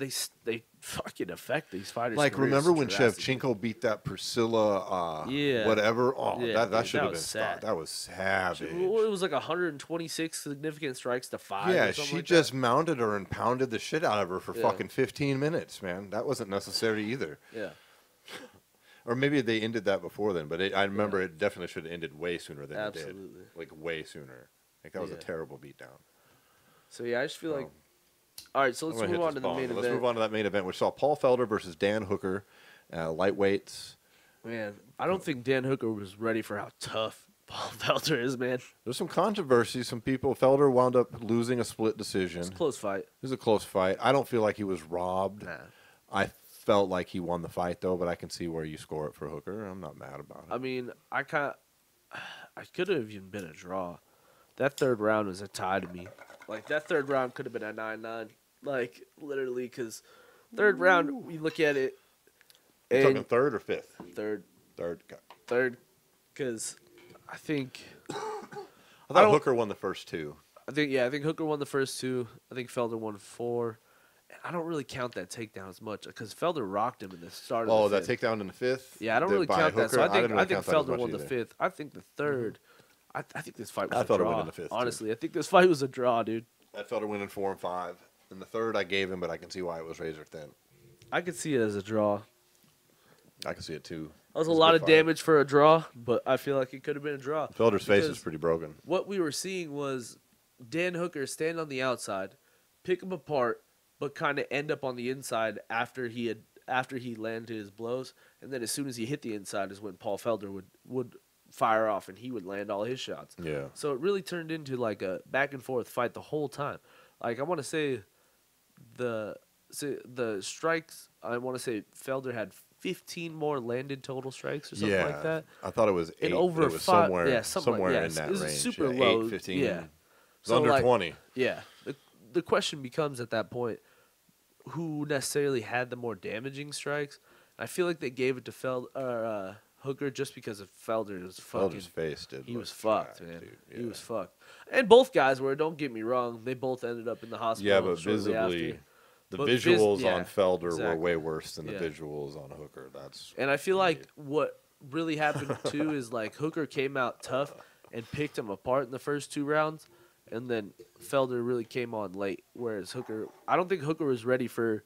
fucking affect these fighters. like careers remember when drastically. Shevchenko beat that Priscilla, Yeah. whatever? Oh, Yeah, that dude, should that have was been sad. that was savage. Well, it was like 126 significant strikes to 5. Yeah, or something she like just mounted her and pounded the shit out of her for Yeah. fucking 15 minutes, man. That wasn't necessary either. that. Yeah. Or maybe they ended that before then, but I remember it definitely should have ended way sooner than it Absolutely. did. Like way sooner. Like that was a Yeah. terrible beatdown. So yeah, I just feel like. Well, All right, so I'm let's gonna move hit on this to the bong. main Let's event. move on to that main event, which saw Paul Felder versus Dan Hooker, lightweights. Man, I don't think Dan Hooker was ready for how tough Paul Felder is, man. There's some controversy. Some people, Felder wound up losing a split decision. It's a close fight. It was a close fight. I don't feel like he was robbed. Nah. I felt like he won the fight, though, but I can see where you score it for Hooker. I'm not mad about it. I mean, I could have even been a draw. That 3rd round was a tie to me. Like, that 3rd round could have been a 9-9. Like, literally, because 3rd round, we look at it. You And talking third or fifth? third, Third. because I think I I thought don't- Hooker won the first two. I think Hooker won the first 2. I think Felder won 4. And I don't really count that takedown as much because Felder rocked him in the start of Oh, the that 5th. takedown in the fifth? Yeah, I don't really by count that. So Hooker? I didn't think really count that as Felder much won the either. 5th. I think the 3rd. I think this fight was I a thought it draw. went in the 5th, too. Honestly, I think this fight was a draw, dude. That Felder winning 4 and 5. And the third I gave him, but I can see why it was razor thin. I could see it as a draw. I can see it too. That was It a a lot good of fight. damage for a draw, but I feel like it could have been a draw. Felder's face is Because pretty broken. What we were seeing was Dan Hooker stand on the outside, pick him apart, but kind of end up on the inside after he landed his blows, and then as soon as he hit the inside is when Paul Felder would fire off and he would land all his shots. Yeah. So it really turned into like a back and forth fight the whole time. Like I want to say the strikes, I want to say Felder had 15 more landed total strikes or something Yeah. like that. I thought it was 8. And over but it was 5, somewhere, yeah, something somewhere like, in that it was range. super yeah, low. 8, 15. Yeah. It was under like, 20. Yeah. The question becomes at that point, who necessarily had the more damaging strikes? I feel like they gave it to Hooker just because of Felder. It was fucking. Felder's face did. He look was fucked, jacked, man. dude. He Yeah. was fucked. And both guys were. Don't get me wrong. They both ended up in the hospital. Yeah, but shortly visibly, after. the But visuals yeah, on Felder were exactly. way worse than Yeah. the visuals on Hooker. That's. And I feel like what really happened too is like Hooker came out tough and picked him apart in the first 2 rounds, and then Felder really came on late. Whereas Hooker, I don't think Hooker was ready for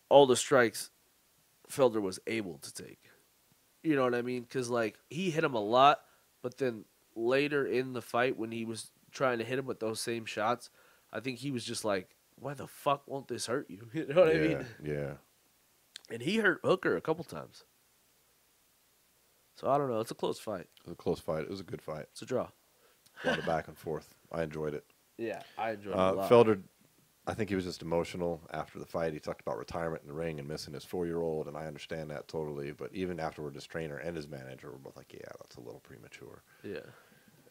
all the strikes Felder was able to take. You know what I mean? Because like he hit him a lot, but then later in the fight when he was trying to hit him with those same shots, I think he was just like, "Why the fuck won't this hurt you?" You know what I mean? Yeah. And he hurt Hooker a couple times. So I don't know. It's a close fight. It was a close fight. It was a good fight. It's a draw. A lot of back and forth. I enjoyed it. Yeah, I enjoyed it a lot. Felder, I think he was just emotional after the fight. He talked about retirement in the ring and missing his 4-year-old, and I understand that totally. But even afterward, his trainer and his manager were both like, yeah, that's a little premature. Yeah.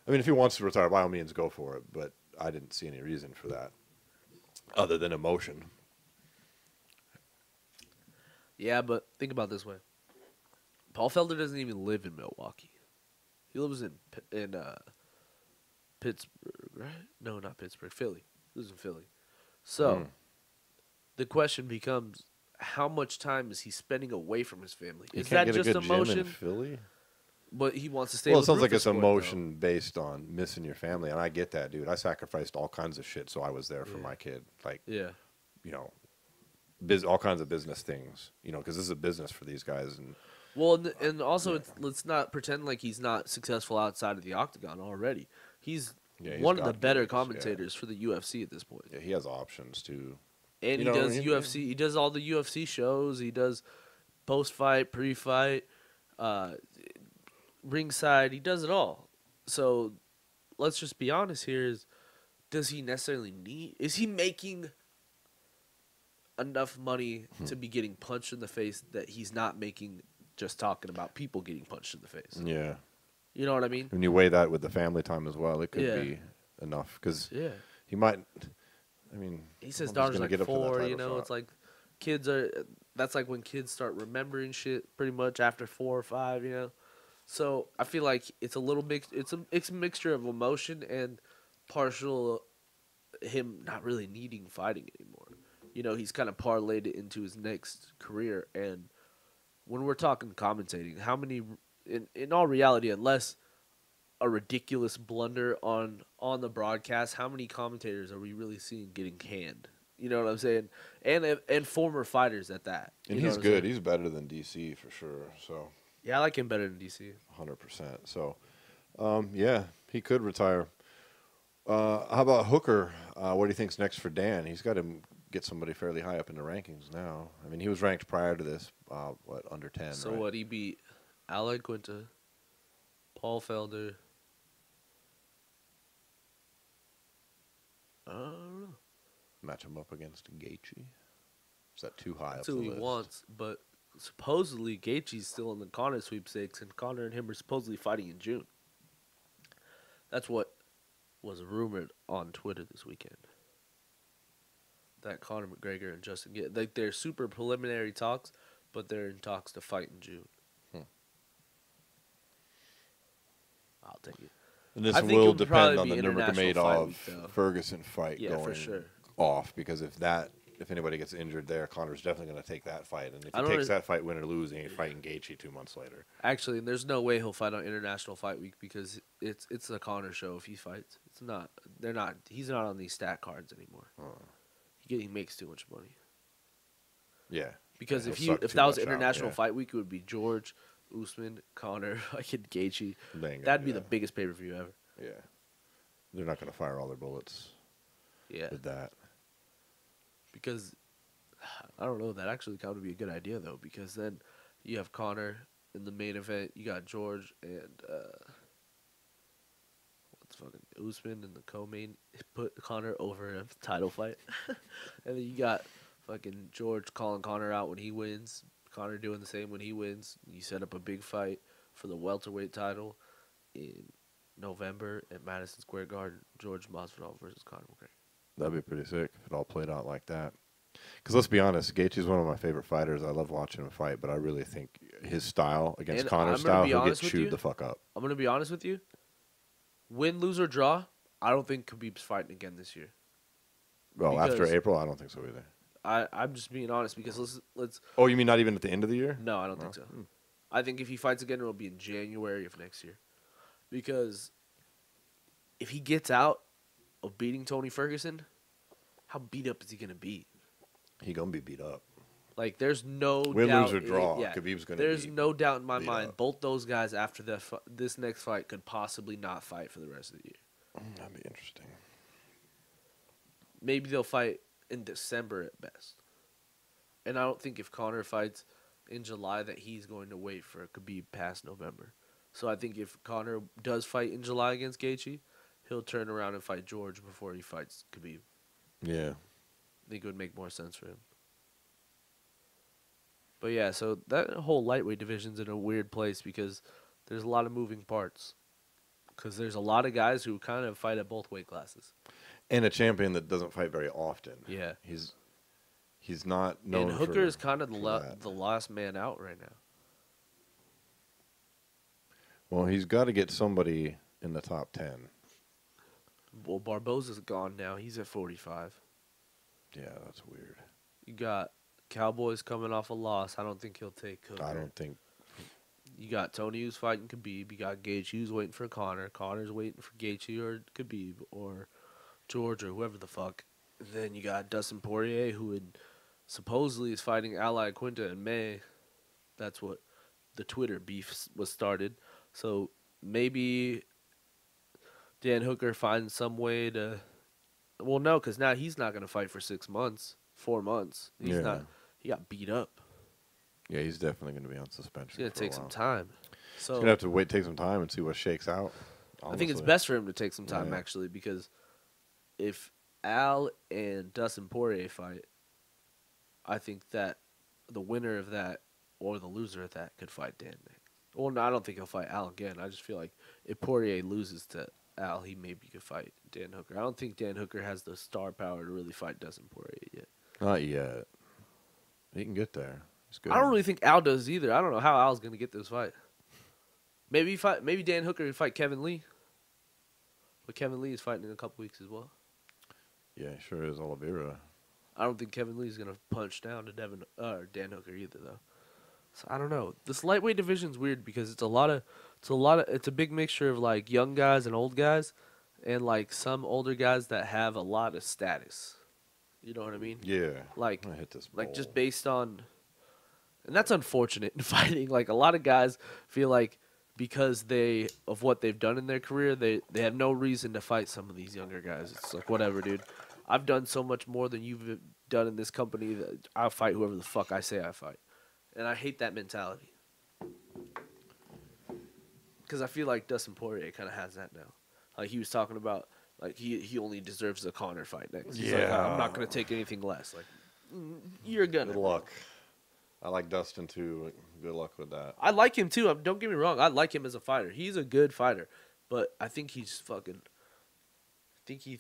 I mean, if he wants to retire, by all means, go for it. But I didn't see any reason for that other than emotion. Yeah, but think about it this way. Paul Felder doesn't even live in Milwaukee. He lives in Pittsburgh, right? No, not Pittsburgh. Philly. He lives in Philly. So, the question becomes, how much time is he spending away from his family? You Is can't that get just a good gym in emotion? Philly? But he wants to stay Well, it with sounds like Rufus it's Sport, though. emotion based on missing your family, and I get that, dude. I sacrificed all kinds of shit, so I was there for Yeah. my kid. Like, Yeah. you know, all kinds of business things, you know, because this is a business for these guys. And Well, and also, let's not pretend like he's not successful outside of the octagon already. He's Yeah, he's one of the got better gigs, yeah. commentators for the UFC at this point. yeah, he has options too. And You he know, does he- UFC. He does all the UFC shows. He does post-fight, pre-fight, ringside. He does it all. So let's just be honest here: does he necessarily need? Is he making enough money to be getting punched in the face that he's not making just talking about people getting punched in the face? Yeah, You know what I mean? when you weigh that with the family time as well, it could Yeah. be enough because Yeah. he might. I mean, He says he's daughter's gonna like get up for that 4, you title know, shot. it's like kids are, that's like when kids start remembering shit pretty much after 4 or 5, you know. So I feel like it's a little mixed, it's a mixture of emotion and partial him not really needing fighting anymore. You know, he's kind of parlayed it into his next career. And when we're talking commentating, how many, in all reality, unless a ridiculous blunder on the broadcast, how many commentators are we really seeing getting canned? You know what I'm saying? And former fighters at that. and You know he's what I'm good. saying? He's better than DC for sure. So Yeah, I like him better than DC. 100%. So, yeah, he could retire. How about Hooker? What do you think's next for Dan? He's got to get somebody fairly high up in the rankings now. I mean, he was ranked prior to this, under 10, So right? what? He beat Alec Quinta, Paul Felder. I don't know. Match him up against Gaethje? Is that too high That's up who the he list? wants, but supposedly Gaethje's still in the Conor sweepstakes, and Conor and him are supposedly fighting in June. That's what was rumored on Twitter this weekend. That Conor McGregor and Justin get like they're super preliminary talks, but they're in talks to fight in June. I'll take it. And this I think will it would depend probably on be the International Fight Week, though. Nurmagomedov-Ferguson fight Yeah, for going sure. off, because if anybody gets injured there, Conor's definitely going to take that fight. And if I he don't takes know- that fight, win or lose, and he's fighting Gaethje 2 months later. Actually, and there's no way he'll fight on International Fight Week because it's a Conor show if he fights. It's not. They're not. He's not on these stat cards anymore. He makes too much money. Yeah. Because Yeah, if he'll suck if too that was much out, International yeah. Fight Week, it would be George, Usman, Conor, fucking Gaethje. They ain't gonna That'd do be the that. biggest pay-per-view ever. Yeah. They're not going to fire all their bullets Yeah, with that. because I don't know. That actually kind of be a good idea though, because then you have Conor in the main event. You got George and what's fucking Usman in the co-main. Put Conor over a title fight, and then you got fucking George calling Conor out when he wins. Conor doing the same when he wins. You set up a big fight for the welterweight title in November at Madison Square Garden. George Masvidal versus Conor McGregor. That'd be pretty sick if it all played out like that. Because let's be honest, Gaethje's one of my favorite fighters. I love watching him fight, but I really think his style against And Conor's I'm gonna style, be he'll get honest with you. chewed the fuck up. I'm going to be honest with you. Win, lose, or draw, I don't think Khabib's fighting again this year. Well, after Because- April, I don't think so either. I'm just being honest because let's. Oh, you mean not even at the end of the year? No, I don't think so. I think if he fights again, it'll be in January of next year. Because if he gets out of beating Tony Ferguson, how beat up is he going to be? He gonna be beat up. Like, there's no Win, doubt. lose, or draw. Yeah, Khabib's gonna. there's no doubt in my beat mind. up. Both those guys after this next fight could possibly not fight for the rest of the year. That'd be interesting. Maybe they'll fight in December at best. And I don't think if Conor fights in July that he's going to wait for Khabib past November. So I think if Conor does fight in July against Gaethje, he'll turn around and fight George before he fights Khabib. Yeah. I think it would make more sense for him. But yeah, so that whole lightweight division's in a weird place because there's a lot of moving parts. Because there's a lot of guys who kind of fight at both weight classes. And a champion that doesn't fight very often. Yeah. He's not known. And Hooker is kind of that. the last man out right now. Well, he's got to get somebody in the top 10. Well, Barboza's gone now. He's at 45. Yeah, that's weird. You got Cowboys coming off a loss. I don't think he'll take Hooker. I don't think. You got Tony who's fighting Khabib. You got Gaethje who's waiting for Conor. Conor's waiting for Gaethje or Khabib or George or whoever the fuck. And then you got Dustin Poirier who supposedly is fighting Ally Quinta in May. That's what the Twitter beef was started. So maybe Dan Hooker finds some way to. Well, no, because now he's not going to fight for 6 months, 4 months. He's Yeah. not. He got beat up. Yeah, he's definitely going to be on suspension. It's going to for a take some while. time. So He's going to have to take some time and see what shakes out. I think it's honestly. best for him to take some time, Yeah. actually, because if Al and Dustin Poirier fight, I think that the winner of that or the loser of that could fight Dan next. Well, no, I don't think he'll fight Al again. I just feel like if Poirier loses to Al, he maybe could fight Dan Hooker. I don't think Dan Hooker has the star power to really fight Dustin Poirier yet. Not yet. He can get there. He's good. I don't really think Al does either. I don't know how Al's going to get this fight. Maybe Dan Hooker would fight Kevin Lee. But Kevin Lee is fighting in a couple weeks as well. Yeah, he sure is. Oliveira. I don't think Kevin Lee is going to punch down to Dan Hooker either, though. So I don't know. This lightweight division's weird because it's a big mixture of like young guys and old guys, and like some older guys that have a lot of status. You know what I mean? Yeah. Like, I hit this like just bowl. based on, and that's unfortunate in fighting. Like a lot of guys feel like because of what they've done in their career, they have no reason to fight some of these younger guys. It's like whatever, dude. I've done so much more than you've done in this company that I'll fight whoever the fuck I say I fight. And I hate that mentality. Because I feel like Dustin Poirier kind of has that now. Like he was talking about, like he only deserves a Conor fight next. He's like, Yeah. I'm not going to take anything less. Like, you're gonna. Good luck. I like Dustin too. Good luck with that. I like him too. Don't get me wrong. I like him as a fighter. He's a good fighter. But I think he's fucking. I think he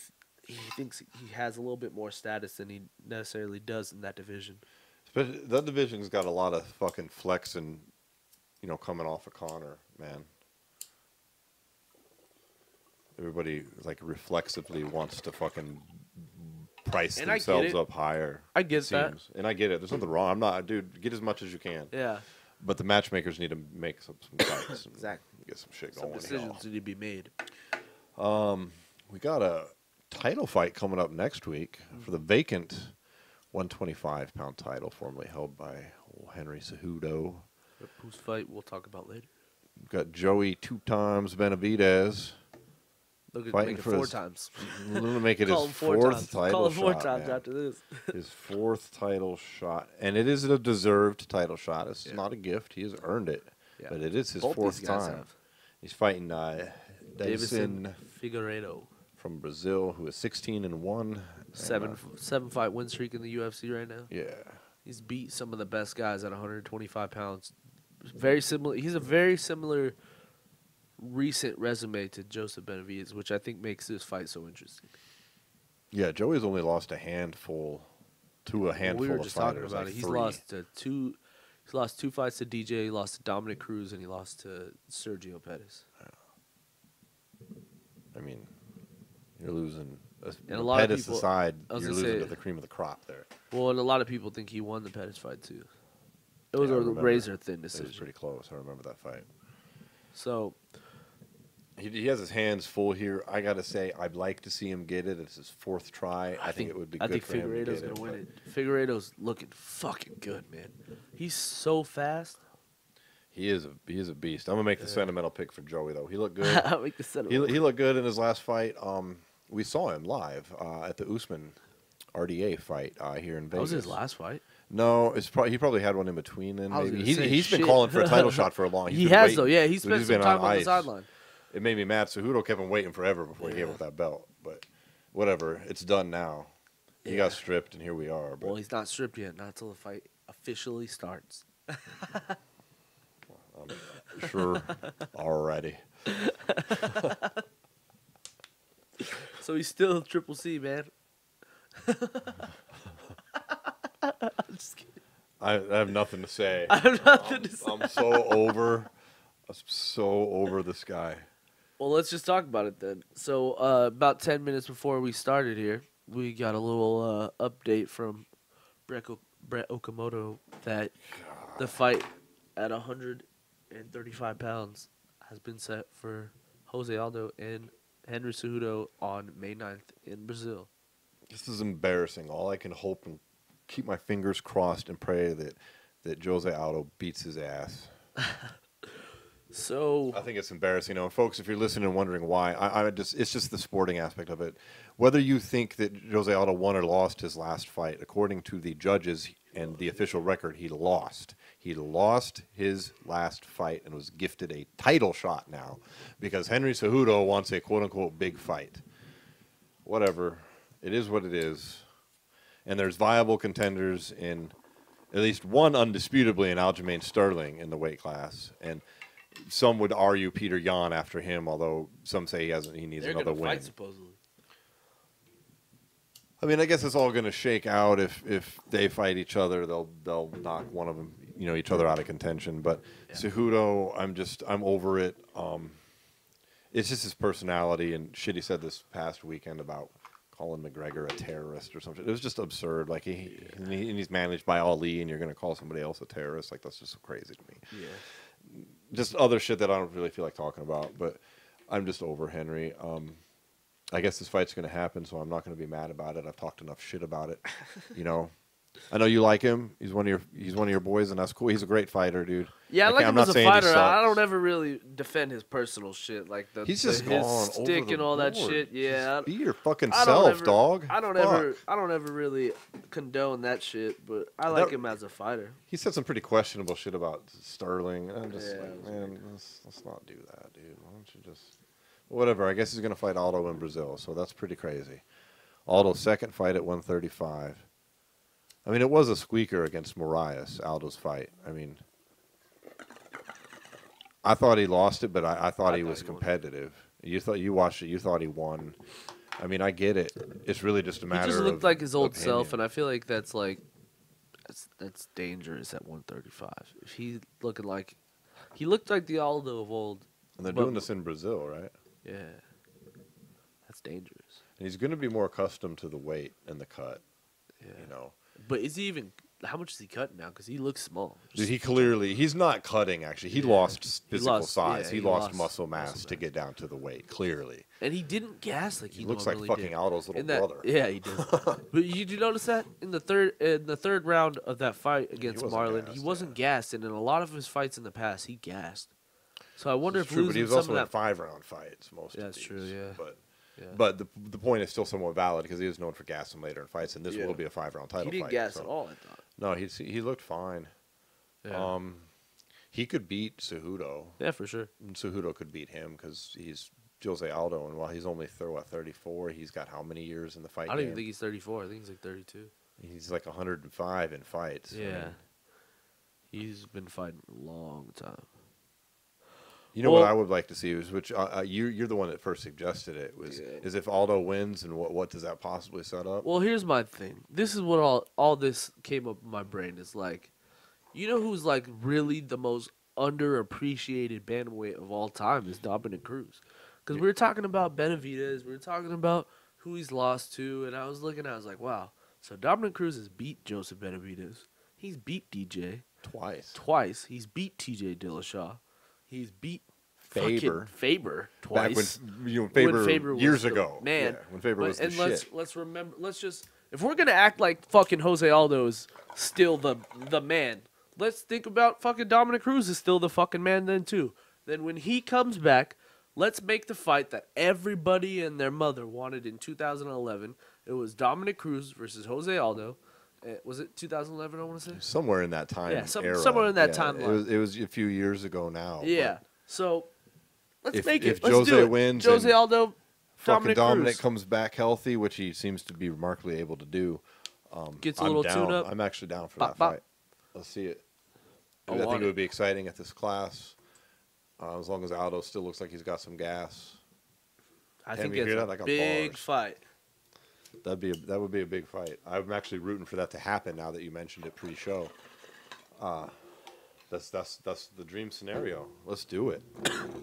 thinks he has a little bit more status than he necessarily does in that division. But that division's got a lot of fucking flex and, coming off of Conor, man. Everybody like reflexively wants to fucking price And I get themselves it. up higher. I get it that. seems. And I get it. There's nothing wrong. I'm not, dude. Get as much as you can. Yeah. But the matchmakers need to make some fights. And Exactly. Get some shit Some going. decisions need to be made. We got a title fight coming up next week for the vacant 125-pound title, formerly held by Henry Cejudo. Whose fight we'll talk about later. We've got Joey 2 times Benavidez. Look at Fighting make it for 4 his- times. I'm going to make it Call him his 4 fourth times. title Call him 4 shot, times man. after this. His 4th title shot. And it is a deserved title shot. It's Yeah. not a gift. He has earned it. Yeah. But it is his Both 4th these guys time. have. He's fighting Davison Davison Figueiredo. from Brazil, who is 16-1. Seven fight win streak in the UFC right now. Yeah. He's beat some of the best guys at 125 pounds. Very similar. He's a very similar recent resume to Joseph Benavidez, which I think makes this fight so interesting. Yeah, Joey's only lost a handful to a handful we were of just talking fighters. about like it. He's 3. lost to two. He's lost 2 fights to DJ. He lost to Dominic Cruz, and he lost to Sergio Pettis. I mean, you're losing. And a lot of Pettis people- aside, I was you're gonna losing say- to the cream of the crop there. Well, and a lot of people think he won the Pettis fight too. It was Yeah, I a remember. razor-thin It was decision. pretty close. I remember that fight. So He has his hands full here. I got to say, I'd like to see him get it. It's his 4th try. I think it would be good I think for him to Figueiredo's get gonna win but it. Figueiredo's looking fucking good, man. He's so fast. He is a beast. I'm going to make the sentimental pick for Joey, though. He looked good. I make the sentiment. He looked good in his last fight. We saw him live at the Usman RDA fight here in Vegas. That was his last fight. No, he probably had one in between then. I was Maybe gonna say, he's been shit. calling for a title shot for a long. He been has waiting. though. Yeah, he He's spent some been time on the ice. sideline. It made me mad. Cejudo kept him waiting forever before he gave up that belt. But whatever, it's done now. He got stripped, and here we are. But Well, he's not stripped yet. Not until the fight officially starts. sure, already. So he's still Triple C, man. I'm just kidding. I have nothing to say. I have nothing to say. I'm so over this guy. Well, let's just talk about it then. So, about 10 minutes before we started here, we got a little update from Brett Okamoto that the fight at 135 pounds has been set for Jose Aldo and Henry Cejudo on May 9th in Brazil. This is embarrassing. All I can hope and keep my fingers crossed and pray that Jose Aldo beats his ass. So I think it's embarrassing. You know, folks, if you're listening and wondering why, it's just the sporting aspect of it. Whether you think that Jose Aldo won or lost his last fight, according to the judges and the official record, he lost. He lost his last fight and was gifted a title shot now because Henry Cejudo wants a quote-unquote big fight. Whatever. It is what it is. And there's viable contenders in at least one undisputably in Aljamain Sterling in the weight class. And some would argue Peter Yan after him, although some say he needs they're another gonna win. fight supposedly. I mean, I guess it's all going to shake out if they fight each other. They'll knock one of them, each other out of contention. But Cejudo, I'm over it. It's just his personality and shit he said this past weekend about calling McGregor a terrorist or something. It was just absurd. Like he's managed by Ali, and you're going to call somebody else a terrorist? Like that's just so crazy to me. Yeah. Just other shit that I don't really feel like talking about. But I'm just over Henry. I guess this fight's going to happen, so I'm not going to be mad about it. I've talked enough shit about it. I know you like him. He's one of your boys, and that's cool. He's a great fighter, dude. Yeah, I like I'm him not as a saying he fighter. I sucks. don't ever really defend his personal shit, like He's his just gone stick over the and all that board. shit. Yeah, Just be your fucking I don't self, ever- dog. I don't ever really condone that shit, but I like him as a fighter. He said some pretty questionable shit about Sterling, and I'm just Yeah, like, man, let's not do that, dude. Why don't you just whatever? I guess he's gonna fight Aldo in Brazil, so that's pretty crazy. Aldo's second fight at 135. I mean, it was a squeaker against Moraes, Aldo's fight. I mean, I thought he lost it, but I thought he was competitive. You watched it, you thought he won. I mean, I get it. It's really just a matter of He just looked like his old opinion. self, and I feel like that's dangerous at 135. If he looked like the Aldo of old. And they're but- doing this in Brazil, right? Yeah, that's dangerous. And he's going to be more accustomed to the weight and the cut. Yeah. But is he even? How much is he cutting now? Because he looks small. Dude, he's not cutting, actually. He lost physical size. yeah, he he lost lost muscle mass muscle to mass. get down to the weight, clearly. And he didn't gas like he looks like normally fucking did. Aldo's little In that- brother. Yeah, he did. But did you notice that in the third round of that fight against wasn't Marlon, gassed, he wasn't gassed, and in a lot of his fights in the past, he gassed. So I wonder It's if true, but he losing was some also of in that. 5-round fights most Yeah, of that's these. true, yeah. Yeah. But the point is still somewhat valid because he was known for gassing later in fights, and this Yeah. will be a 5-round title He didn't fight. gas so- at all. I thought. No, he looked fine. Yeah. He could beat Cejudo. Yeah, for sure. And Cejudo could beat him because he's Jose Aldo, and while he's only 34, he's got how many years in the fight I don't game? even think he's 34. I think he's like 32. He's like 105 in fights. I Yeah. mean, He's been fighting a long time. You know what I would like to see is which you're the one that first suggested it is if Aldo wins and what does that possibly set up? Well, here's my thing. This is what all this came up in my brain is like, you know who's like really the most underappreciated bantamweight of all time is Dominic Cruz, because we were talking about Benavidez, we were talking about who he's lost to, and I was like, wow. So Dominic Cruz has beat Joseph Benavidez. He's beat DJ twice. He's beat TJ Dillashaw. He's beat Faber twice. Back when Faber was years ago. Man, yeah, when Faber was the shit. Let's remember. If we're gonna act like fucking Jose Aldo is still the man, let's think about fucking Dominic Cruz is still the fucking man then too. Then when he comes back, let's make the fight that everybody and their mother wanted in 2011. It was Dominic Cruz versus Jose Aldo. Was it 2011? I want to say somewhere in that time. Yeah, era. Somewhere in that timeline. It was a few years ago now. Yeah. So let's make it. If Jose wins, Jose Aldo, Dominic Cruz comes back healthy, which he seems to be remarkably able to do. Gets a little tune up. I'm actually down for that fight. Let's see it. I think it would be exciting at this class, as long as Aldo still looks like he's got some gas. I think it's a big fight. That would be a big fight. I'm actually rooting for that to happen now that you mentioned it pre-show. That's the dream scenario. Let's do it.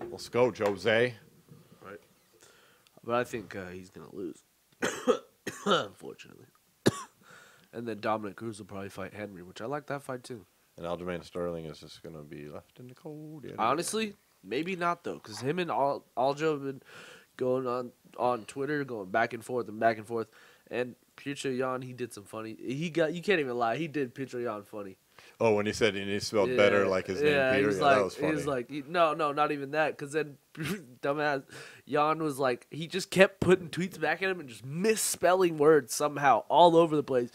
Let's go, Jose. Right. But I think he's gonna lose, unfortunately. And then Dominic Cruz will probably fight Henry, which I like that fight too. And Aljamain Sterling is just gonna be left in the cold. Honestly, maybe not though, because him and Aljo have been going on Twitter, going back and forth. And Petr Yan, he did some funny. You can't even lie. He did Petr Yan funny. Oh, when he said he spelled better like his name Peter, that was funny. He was like, no, not even that. Because then dumbass Jan was like, he just kept putting tweets back at him and just misspelling words somehow all over the place.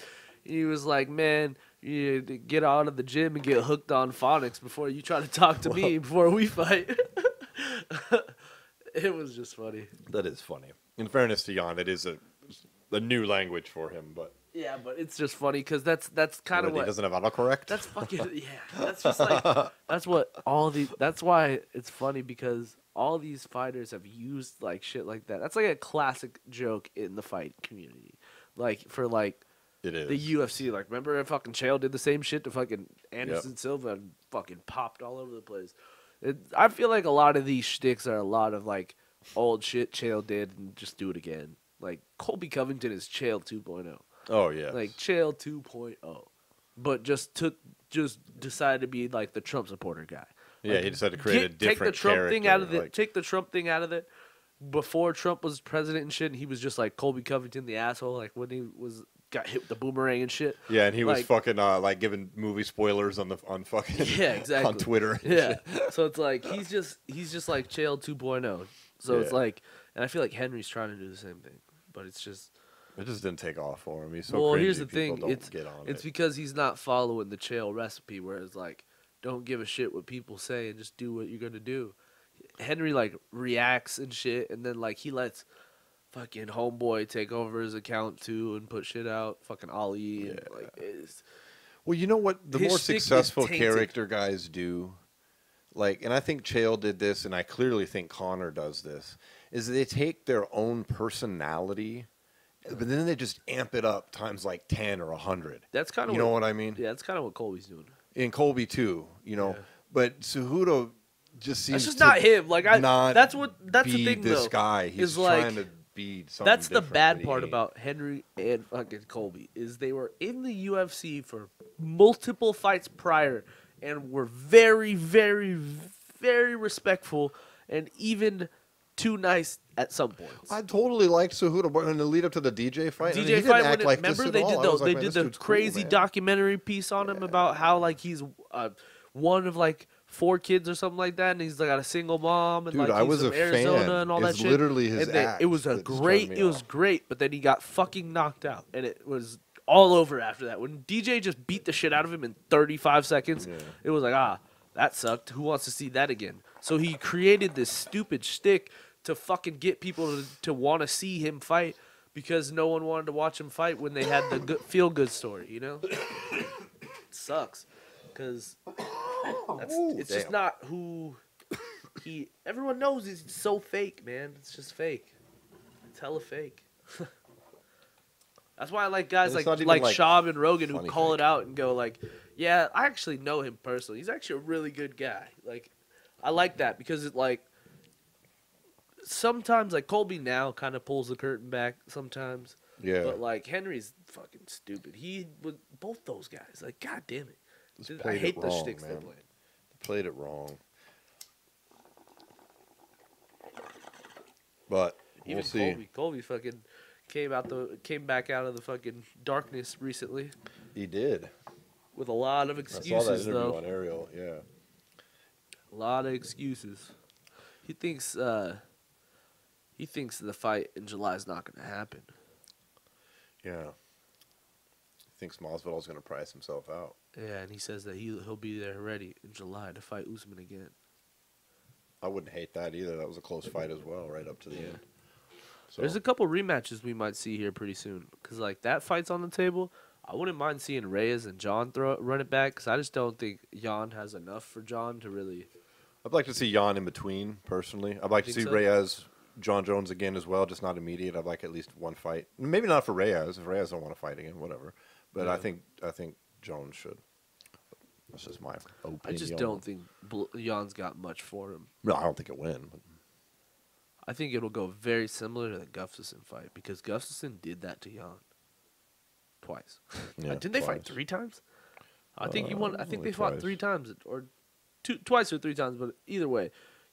He was like, man, you get out of the gym and get hooked on phonics before you try to talk to me before we fight. It was just funny. That is funny. In fairness to Jan, it is a new language for him, but yeah, but it's just funny because that's kind of what he doesn't have autocorrect. That's fucking That's just like That's why it's funny because all these fighters have used like shit like that. That's like a classic joke in the fight community, like for like it is the UFC. Like remember, fucking Chael did the same shit to fucking Anderson Silva and fucking popped all over the place. I feel like a lot of these shticks are a lot of like old shit Chael did and just do it again. Like Colby Covington is Chael 2.0. Oh yeah, like Chael 2.0, but just decided to be like the Trump supporter guy. Yeah, like, he decided to create a different take the Trump character. Thing out of it. Take the Trump thing out of it. Before Trump was president and shit, and he was just like Colby Covington, the asshole. Like when he got hit with the boomerang and shit. Yeah, and he was fucking like giving movie spoilers on fucking exactly on Twitter. Yeah, so it's like he's just like Chael 2.0. So it's like, and I feel like Henry's trying to do the same thing, but it just didn't take off for him. He's so well. crazy. Here's the thing: it's because he's not following the Chael recipe, where it's like, don't give a shit what people say and just do what you're gonna do. Henry like reacts and shit, and then like he lets fucking homeboy take over his account too and put shit out. Fucking Ali and like it's. Well, you know what the more successful character guys do, like, and I think Chael did this, and I clearly think Conor does this, is they take their own personality, but then they just amp it up times like 10 or 100. That's kind of you know what I mean. Yeah, that's kind of what Colby's doing. And Colby too, you know, but Cejudo just seems that's just not him. Like that's the thing. This though, guy, he's trying to be something. That's the bad part about Henry and fucking Colby is they were in the UFC for multiple fights prior and were very, very, very respectful and even too nice at some points. I totally liked Cejudo, but in the lead up to the DJ fight, DJ fight, remember they did the crazy documentary piece on him about how like he's one of like 4 kids or something like that, and he's like got a single mom, and dude, like he's from Arizona and all that shit. Literally his act. It was great, but then he got fucking knocked out, and it was all over after that. When DJ just beat the shit out of him in 35 seconds, it was like, that sucked. Who wants to see that again? So he created this stupid shtick to fucking get people to want to see him fight because no one wanted to watch him fight when they had the feel-good story, you know? It sucks because it's just not who everyone knows he's so fake, man. It's just fake. It's hella fake. That's why I like guys like Schaub and Rogan who call fake. it out and go like, yeah, I actually know him personally. He's actually a really good guy. Like, I like that because it like sometimes like Colby now kind of pulls the curtain back sometimes. Yeah. But like Henry's fucking stupid. He with both those guys. Like, god damn it. I Played hate it the wrong, shticks they're man. playing. Played it wrong. But we'll Even see. Colby fucking came back out of the fucking darkness recently He did. with a lot of I excuses saw that interview though. on Ariel. Yeah. A lot of excuses. He thinks the fight in July is not going to happen. Yeah. He thinks Masvidal's going to price himself out. Yeah, and he says that he'll be there ready in July to fight Usman again. I wouldn't hate that either. That was a close fight as well, right up to the end. So, There's a couple rematches we might see here pretty soon because like that fight's on the table. I wouldn't mind seeing Reyes and John run it back because I just don't think Jan has enough for John to really. I'd like to see Jan in between, personally. I'd like to see so? Reyes, John Jones again as well, just not immediate. I'd like at least one fight. Maybe not for Reyes. If Reyes don't want to fight again, whatever. But Yeah. I think Jones should. That's just my opinion. I just don't think Jan's got much for him. No, I don't think it'll win. But I think it'll go very similar to the Gustafsson fight because Gustafsson did that to Jan twice. yeah, Didn't they fight twice. 3 times? I think he won. I think only they fought twice. 3 times or twice or 3 times. But either way,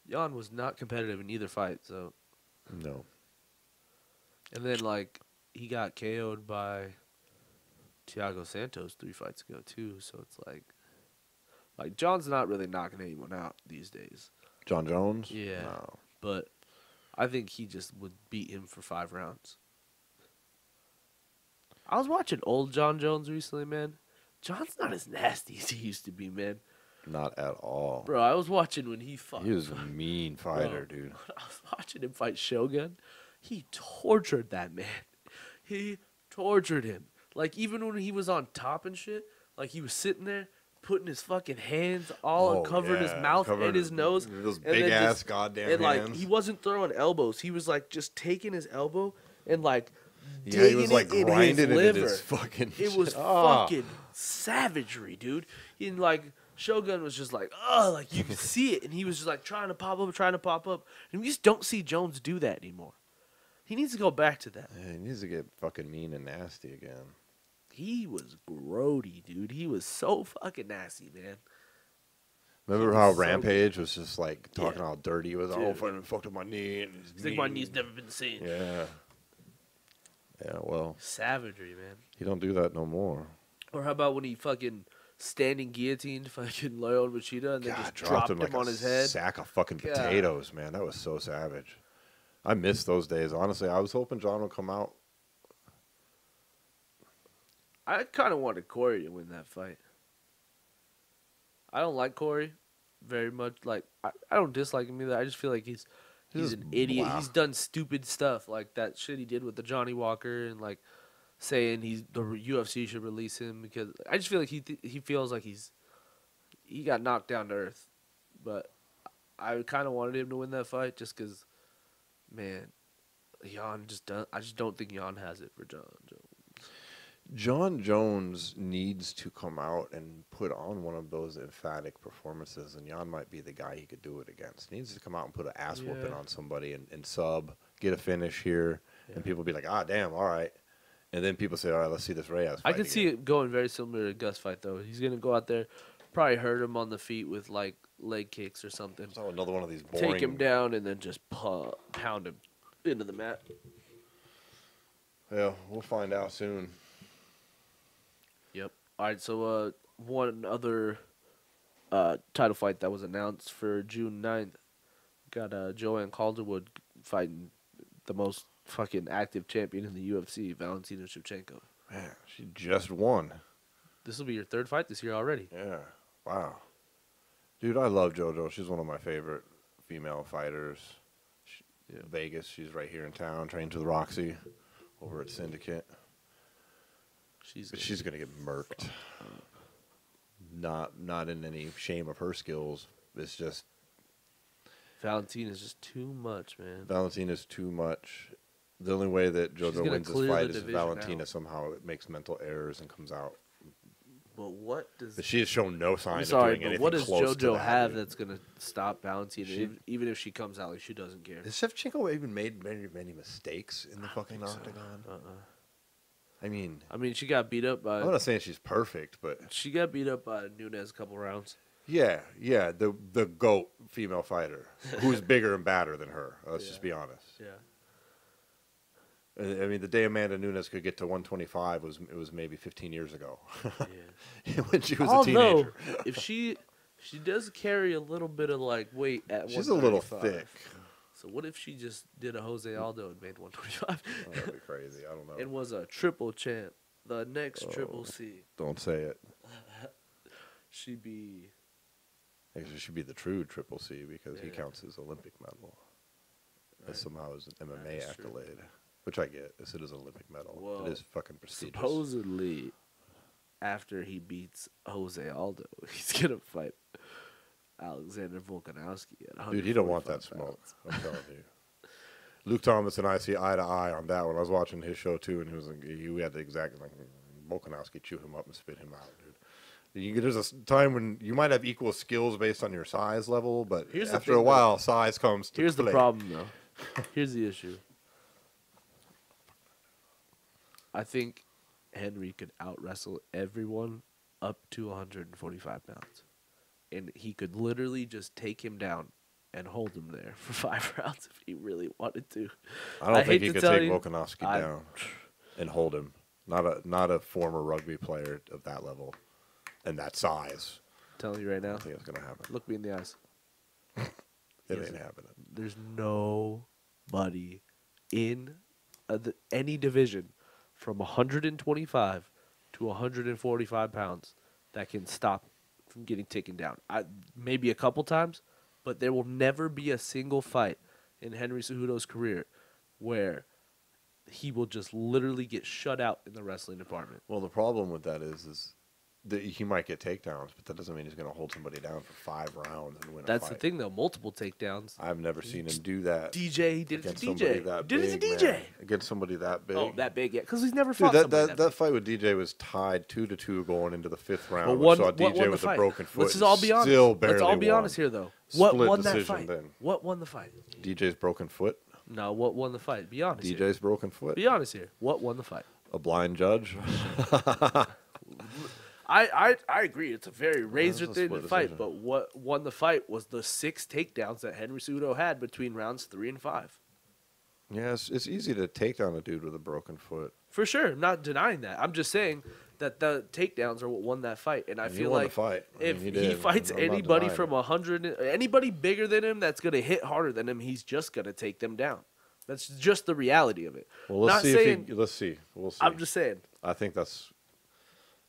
Jan was not competitive in either fight. So No. and then like he got KO'd by Thiago Santos 3 fights ago too. So it's like John's not really knocking anyone out these days. John Jones? Yeah. No. But I think he just would beat him for 5 rounds. I was watching old John Jones recently, man. John's not as nasty as he used to be, man. Not at all. Bro, I was watching when he fought. He was a mean fighter, dude. I was watching him fight Shogun. He tortured that man. He tortured him. Like, even when he was on top and shit, like, he was sitting there putting his fucking hands all covering his mouth and his nose. Those and then big-ass just- goddamn and, like, hands. he wasn't throwing elbows. He was, like, just taking his elbow and, like, Yeah, he was, digging like, it in grinding his it in liver. his fucking It was shit. Ah. fucking savagery, dude. And, like, Shogun was just like, oh, like, you could see it. And he was just, like, trying to pop up. And we just don't see Jones do that anymore. He needs to go back to that. Yeah, he needs to get fucking mean and nasty again. He was grody, dude. He was so fucking nasty, man. Remember He how was so Rampage was just like talking Yeah. all dirty? He was Dude. all fucking fucked up my knee. And I think my knee's never been the same. Yeah. Yeah, well, Savagery, man. he don't do that no more. Or how about when he fucking standing guillotined fucking Leon Machida and then God, just dropped him like on a his head? sack of fucking God. potatoes, man. That was so savage. I miss those days. Honestly, I was hoping John would come out. I kind of wanted Corey to win that fight. I don't like Corey very much. Like, I don't dislike him either. I just feel like he's He's an idiot. blah. He's done stupid stuff like that shit he did with the Johnny Walker and like saying the UFC should release him because I just feel like he feels like he got knocked down to earth. But I kind of wanted him to win that fight just because, man, I just don't think Jan has it for John Jones. John Jones needs to come out and put on one of those emphatic performances, and Jan might be the guy he could do it against. He needs to come out and put an ass whooping Yeah. on somebody and sub, get a finish here, and people be like, ah, damn, all right. And then people say, all right, let's see this Reyes fight I can see again. it going very similar to Gus fight though. He's gonna go out there, probably hurt him on the feet with like leg kicks or something. So another one of these boring. Take him down and then just pound him into the mat. Yeah, we'll find out soon. Yep. All right. So one other title fight that was announced for June 9th. Got Joanne Calderwood fighting the most fucking active champion in the UFC, Valentina Shevchenko. Man, she just won. This will be your 3rd fight this year already. Yeah. Wow. Dude, I love JoJo. She's one of my favorite female fighters. Vegas, she's right here in town, trained to the Roxy over at Syndicate. She's going to get murked. Not in any shame of her skills. It's just Valentina is just too much, man. Valentina is too much. The only way that JoJo wins this fight is if Valentina somehow makes mental errors and comes out. But what does... But she has shown no signs of doing anything close to that. What does JoJo have that's going to stop Valentina, even if she comes out like she doesn't care? Has Shevchenko even made many mistakes in the fucking octagon? I mean, she got beat up by... I'm not saying she's perfect, but... She got beat up by Nunes a couple rounds. Yeah, the GOAT female fighter who's bigger and badder than her. Let's just be honest. Yeah. I mean, the day Amanda Nunes could get to 125 was maybe 15 years ago. Yeah. When she was a teenager. If she does carry a little bit of like weight at she's a little thick. So what if she just did a Jose Aldo and made 125? Oh, that'd be crazy. I don't know. And was a triple champ, the next Triple C. Don't say it. She'd be... Actually, she should be the true Triple C because he counts his Olympic medal. That somehow is an MMA accolade. True. Which I get. It is an Olympic medal. Well, it is fucking prestigious. Supposedly, after he beats Jose Aldo, he's going to fight Alexander Volkanovski at 145 Dude, he don't want that smoke. I'm telling you. Luke Thomas and I see eye to eye on that one. I was watching his show, too, and he had the exact, like, Volkanovski chew him up and spit him out, dude. There's a time when you might have equal skills based on your size level, but after a while, size comes to play. Here's the problem, though. Here's the issue. I think Henry could out-wrestle everyone up to 145 pounds. And he could literally just take him down and hold him there for 5 rounds if he really wanted to. I don't think he could take Volkanovski down and hold him. Not a former rugby player of that level and that size. I'm telling you right now. I think it's going to happen. Look me in the eyes. It ain't happening. There's nobody in any division from 125 to 145 pounds that can stop from getting taken down. Maybe a couple times, but there will never be a single fight in Henry Cejudo's career where he will just literally get shut out in the wrestling department. Well, the problem with that is that he might get takedowns, but that doesn't mean he's going to hold somebody down for 5 rounds and win a fight. That's the thing, though. Multiple takedowns. I've never seen him do that. DJ, he did it to DJ. Did it to DJ. Against somebody that big. Oh, that big, yeah. Because he's never fought somebody that fight with DJ was tied 2-2 going into the 5th round. Well, we saw DJ with a broken foot. Let's all be honest. Let's all be honest here, though. What won that fight? Then. What won the fight? DJ's broken foot. No, what won the fight? Be honest. DJ's broken foot. Be honest here. What won the fight? A blind judge. I agree. It's a very razor-thin fight, but what won the fight was the 6 takedowns that Henry Cejudo had between rounds 3 and 5. Yeah, it's easy to take down a dude with a broken foot. For sure. I'm not denying that. I'm just saying that the takedowns are what won that fight, and I feel like if he fights anybody from 100, anybody bigger than him that's going to hit harder than him, he's just going to take them down. That's just the reality of it. Well, let's see. We'll see. I'm just saying. I think that's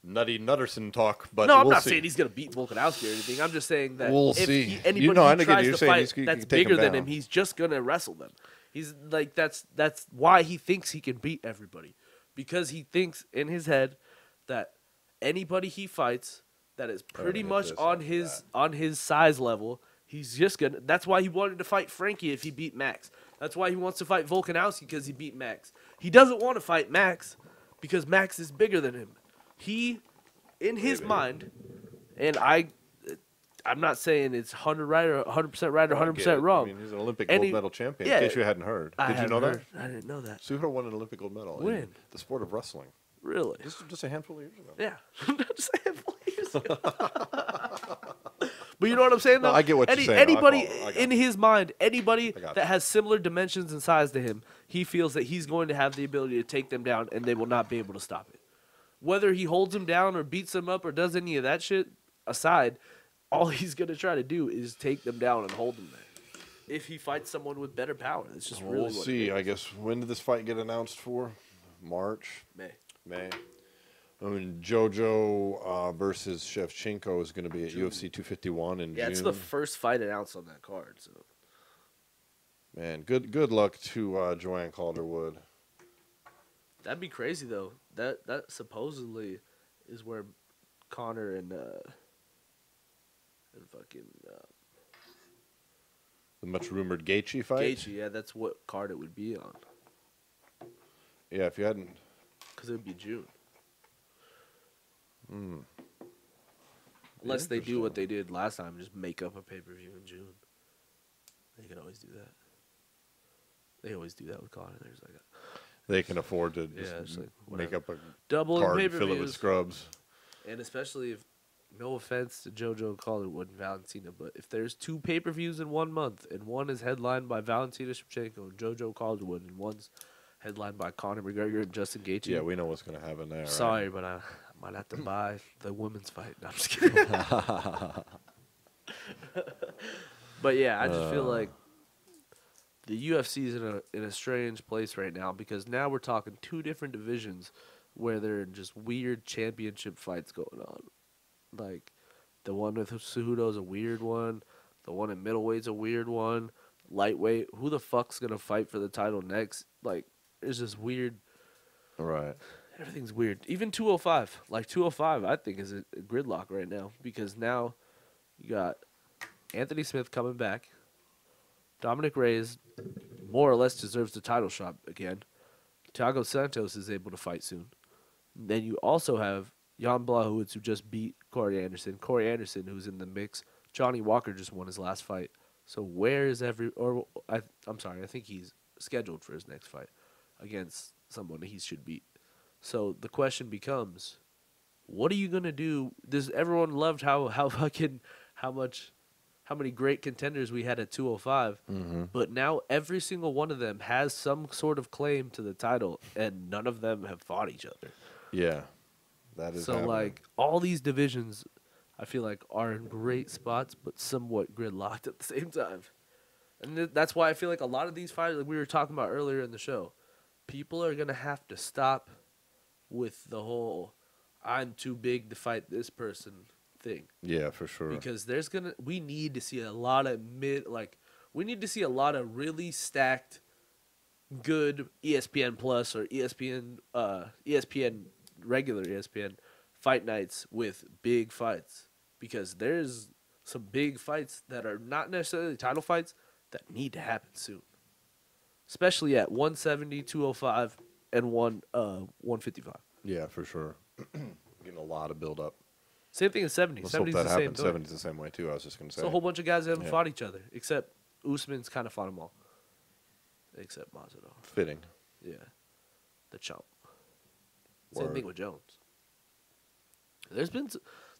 Nutty Nutterson talk, but no, I'm not saying he's going to beat Volkanovski or anything. I'm just saying that if anybody tries to fight that's bigger than him, he's just going to wrestle them. He's like that's why he thinks he can beat everybody, because he thinks in his head that anybody he fights that is pretty much on his size level, he's just gonna. That's why he wanted to fight Frankie if he beat Max. That's why he wants to fight Volkanovski because he beat Max. He doesn't want to fight Max because Max is bigger than him. He, in his mind, and I'm not saying it's 100% right or 100% wrong. I mean, he's an Olympic gold medal champion. In case you hadn't heard, did you know that? I didn't know that. Cejudo won an Olympic gold medal in the sport of wrestling. Really? Just a handful of years ago. Yeah, just a handful of years ago. But you know what I'm saying, though? No, I get what you're saying. Anybody in his mind, anybody that has similar dimensions and size to him, he feels that he's going to have the ability to take them down, and they will not be able to stop it. Whether he holds them down or beats them up or does any of that shit aside, all he's going to try to do is take them down and hold them there. If he fights someone with better power, it's just really what we'll see. I guess when did this fight get announced for? March? May. I mean, JoJo versus Shevchenko is going to be at UFC 251 in June. Yeah, it's the first fight announced on that card. So, man, good luck to Joanne Calderwood. That'd be crazy though. That supposedly is where Connor and fucking The much rumored Gaethje fight. Gaethje, yeah, that's what card it would be on. Yeah, if you hadn't. Because it would be June. Unless they do what they did last time, just make up a pay-per-view in June. They can always do that. They always do that with Conor. There's like they can afford to just make up a double card and fill it with scrubs. And especially if, no offense to JoJo Calderwood and Valentina, but if there's 2 pay-per-views in 1 month, and one is headlined by Valentina Shevchenko and JoJo Calderwood, and one's headlined by Conor McGregor and Justin Gaethje. Yeah, we know what's going to happen there. Sorry, right? but I might have to buy the women's fight. No, I'm just kidding. But yeah, I just feel like the UFC is in a strange place right now, because now we're talking 2 different divisions where there are just weird championship fights going on. Like, the one with Cejudo's a weird one. The one in middleweight's a weird one. Lightweight, who the fuck's going to fight for the title next? Like, it's just weird. Right. Everything's weird. Even 205. Like, 205, I think, is a gridlock right now. Because now you got Anthony Smith coming back. Dominic Reyes more or less deserves the title shot again. Thiago Santos is able to fight soon. Then you also have Jan Blachowicz, who just beat Corey Anderson. Corey Anderson, who's in the mix. Johnny Walker just won his last fight. So where is I think he's scheduled for his next fight against someone he should beat. So the question becomes, what are you gonna do? Everyone loved how many great contenders we had at 205, but now every single one of them has some sort of claim to the title, and none of them have fought each other. Yeah, that is. So happening. like all these divisions, I feel like are in great spots, but somewhat gridlocked at the same time. And that's why I feel like a lot of these fights, like we were talking about earlier in the show, people are gonna have to stop with the whole "I'm too big to fight this person" thing. Yeah, for sure. Because we need to see a lot of really stacked, good ESPN Plus or ESPN regular ESPN fight nights with big fights. Because there's some big fights that are not necessarily title fights that need to happen soon. Especially at 170, 205, and 155. Yeah, for sure. Getting a lot of build up. Same thing as 70. Let's hope 70's that the same happens. thing. 70's the same way too. I was just gonna say. So a whole bunch of guys that haven't fought each other, except Usman's kind of fought them all, except Masvidal. Fitting. Yeah, the chump. Same thing with Jones. There's been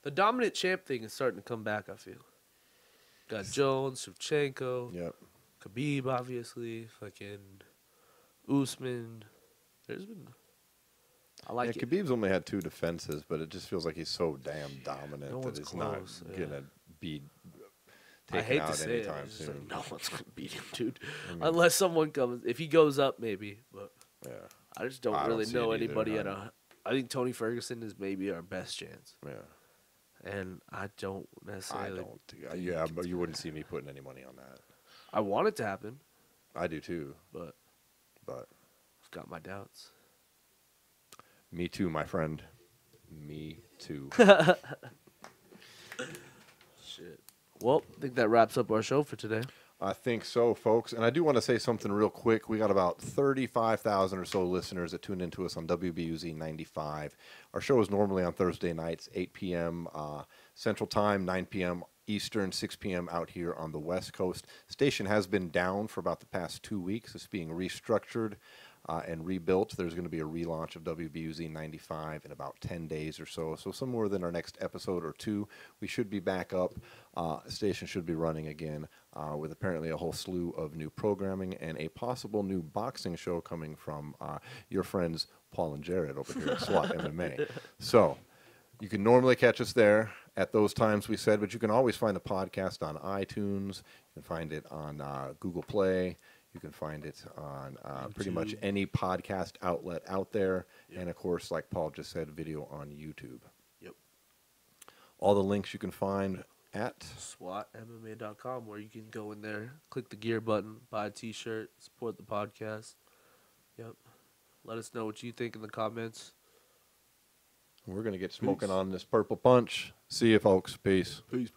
the dominant champ thing is starting to come back. I feel. Got Jones, Shevchenko, Yep. Khabib, obviously, fucking Usman. There's been. I like it. Khabib's only had 2 defenses, but it just feels like he's so damn dominant No that one's he's close, not gonna be I taken hate out to say it, anytime it's just soon. like, no one's gonna beat him, dude. Unless someone comes, if he goes up, maybe. But Yeah. I just don't I really don't see know it either, anybody no. I think Tony Ferguson is maybe our best chance, Yeah. and I don't necessarily. Yeah, but you wouldn't see me putting any money on that. I want it to happen, I do too, but but I've got my doubts. me too, my friend. Me too. Shit. Well, I think that wraps up our show for today. I think so, folks. And I do want to say something real quick. We got about 35,000 or so listeners that tune into us on WBUZ 95. Our show is normally on Thursday nights, 8 p.m. Central Time, 9 p.m. Eastern, 6 p.m. out here on the West Coast. Station has been down for about the past 2 weeks. It's being restructured and rebuilt. There's going to be a relaunch of WBUZ 95 in about 10 days or so. So somewhere within our next episode or 2, we should be back up. Station should be running again with apparently a whole slew of new programming and a possible new boxing show coming from your friends Paul and Jarrod over here at S.W.A.T MMA. So you can normally catch us there at those times we said, but you can always find the podcast on iTunes. You can find it on Google Play. You can find it on pretty much any podcast outlet out there. Yep. And, of course, like Paul just said, video on YouTube. Yep. All the links you can find at SWATMMA.com, where you can go in there, click the gear button, buy a T-shirt, support the podcast. Yep. Let us know what you think in the comments. We're going to get smoking on this purple punch. See you, folks. Peace. Peace.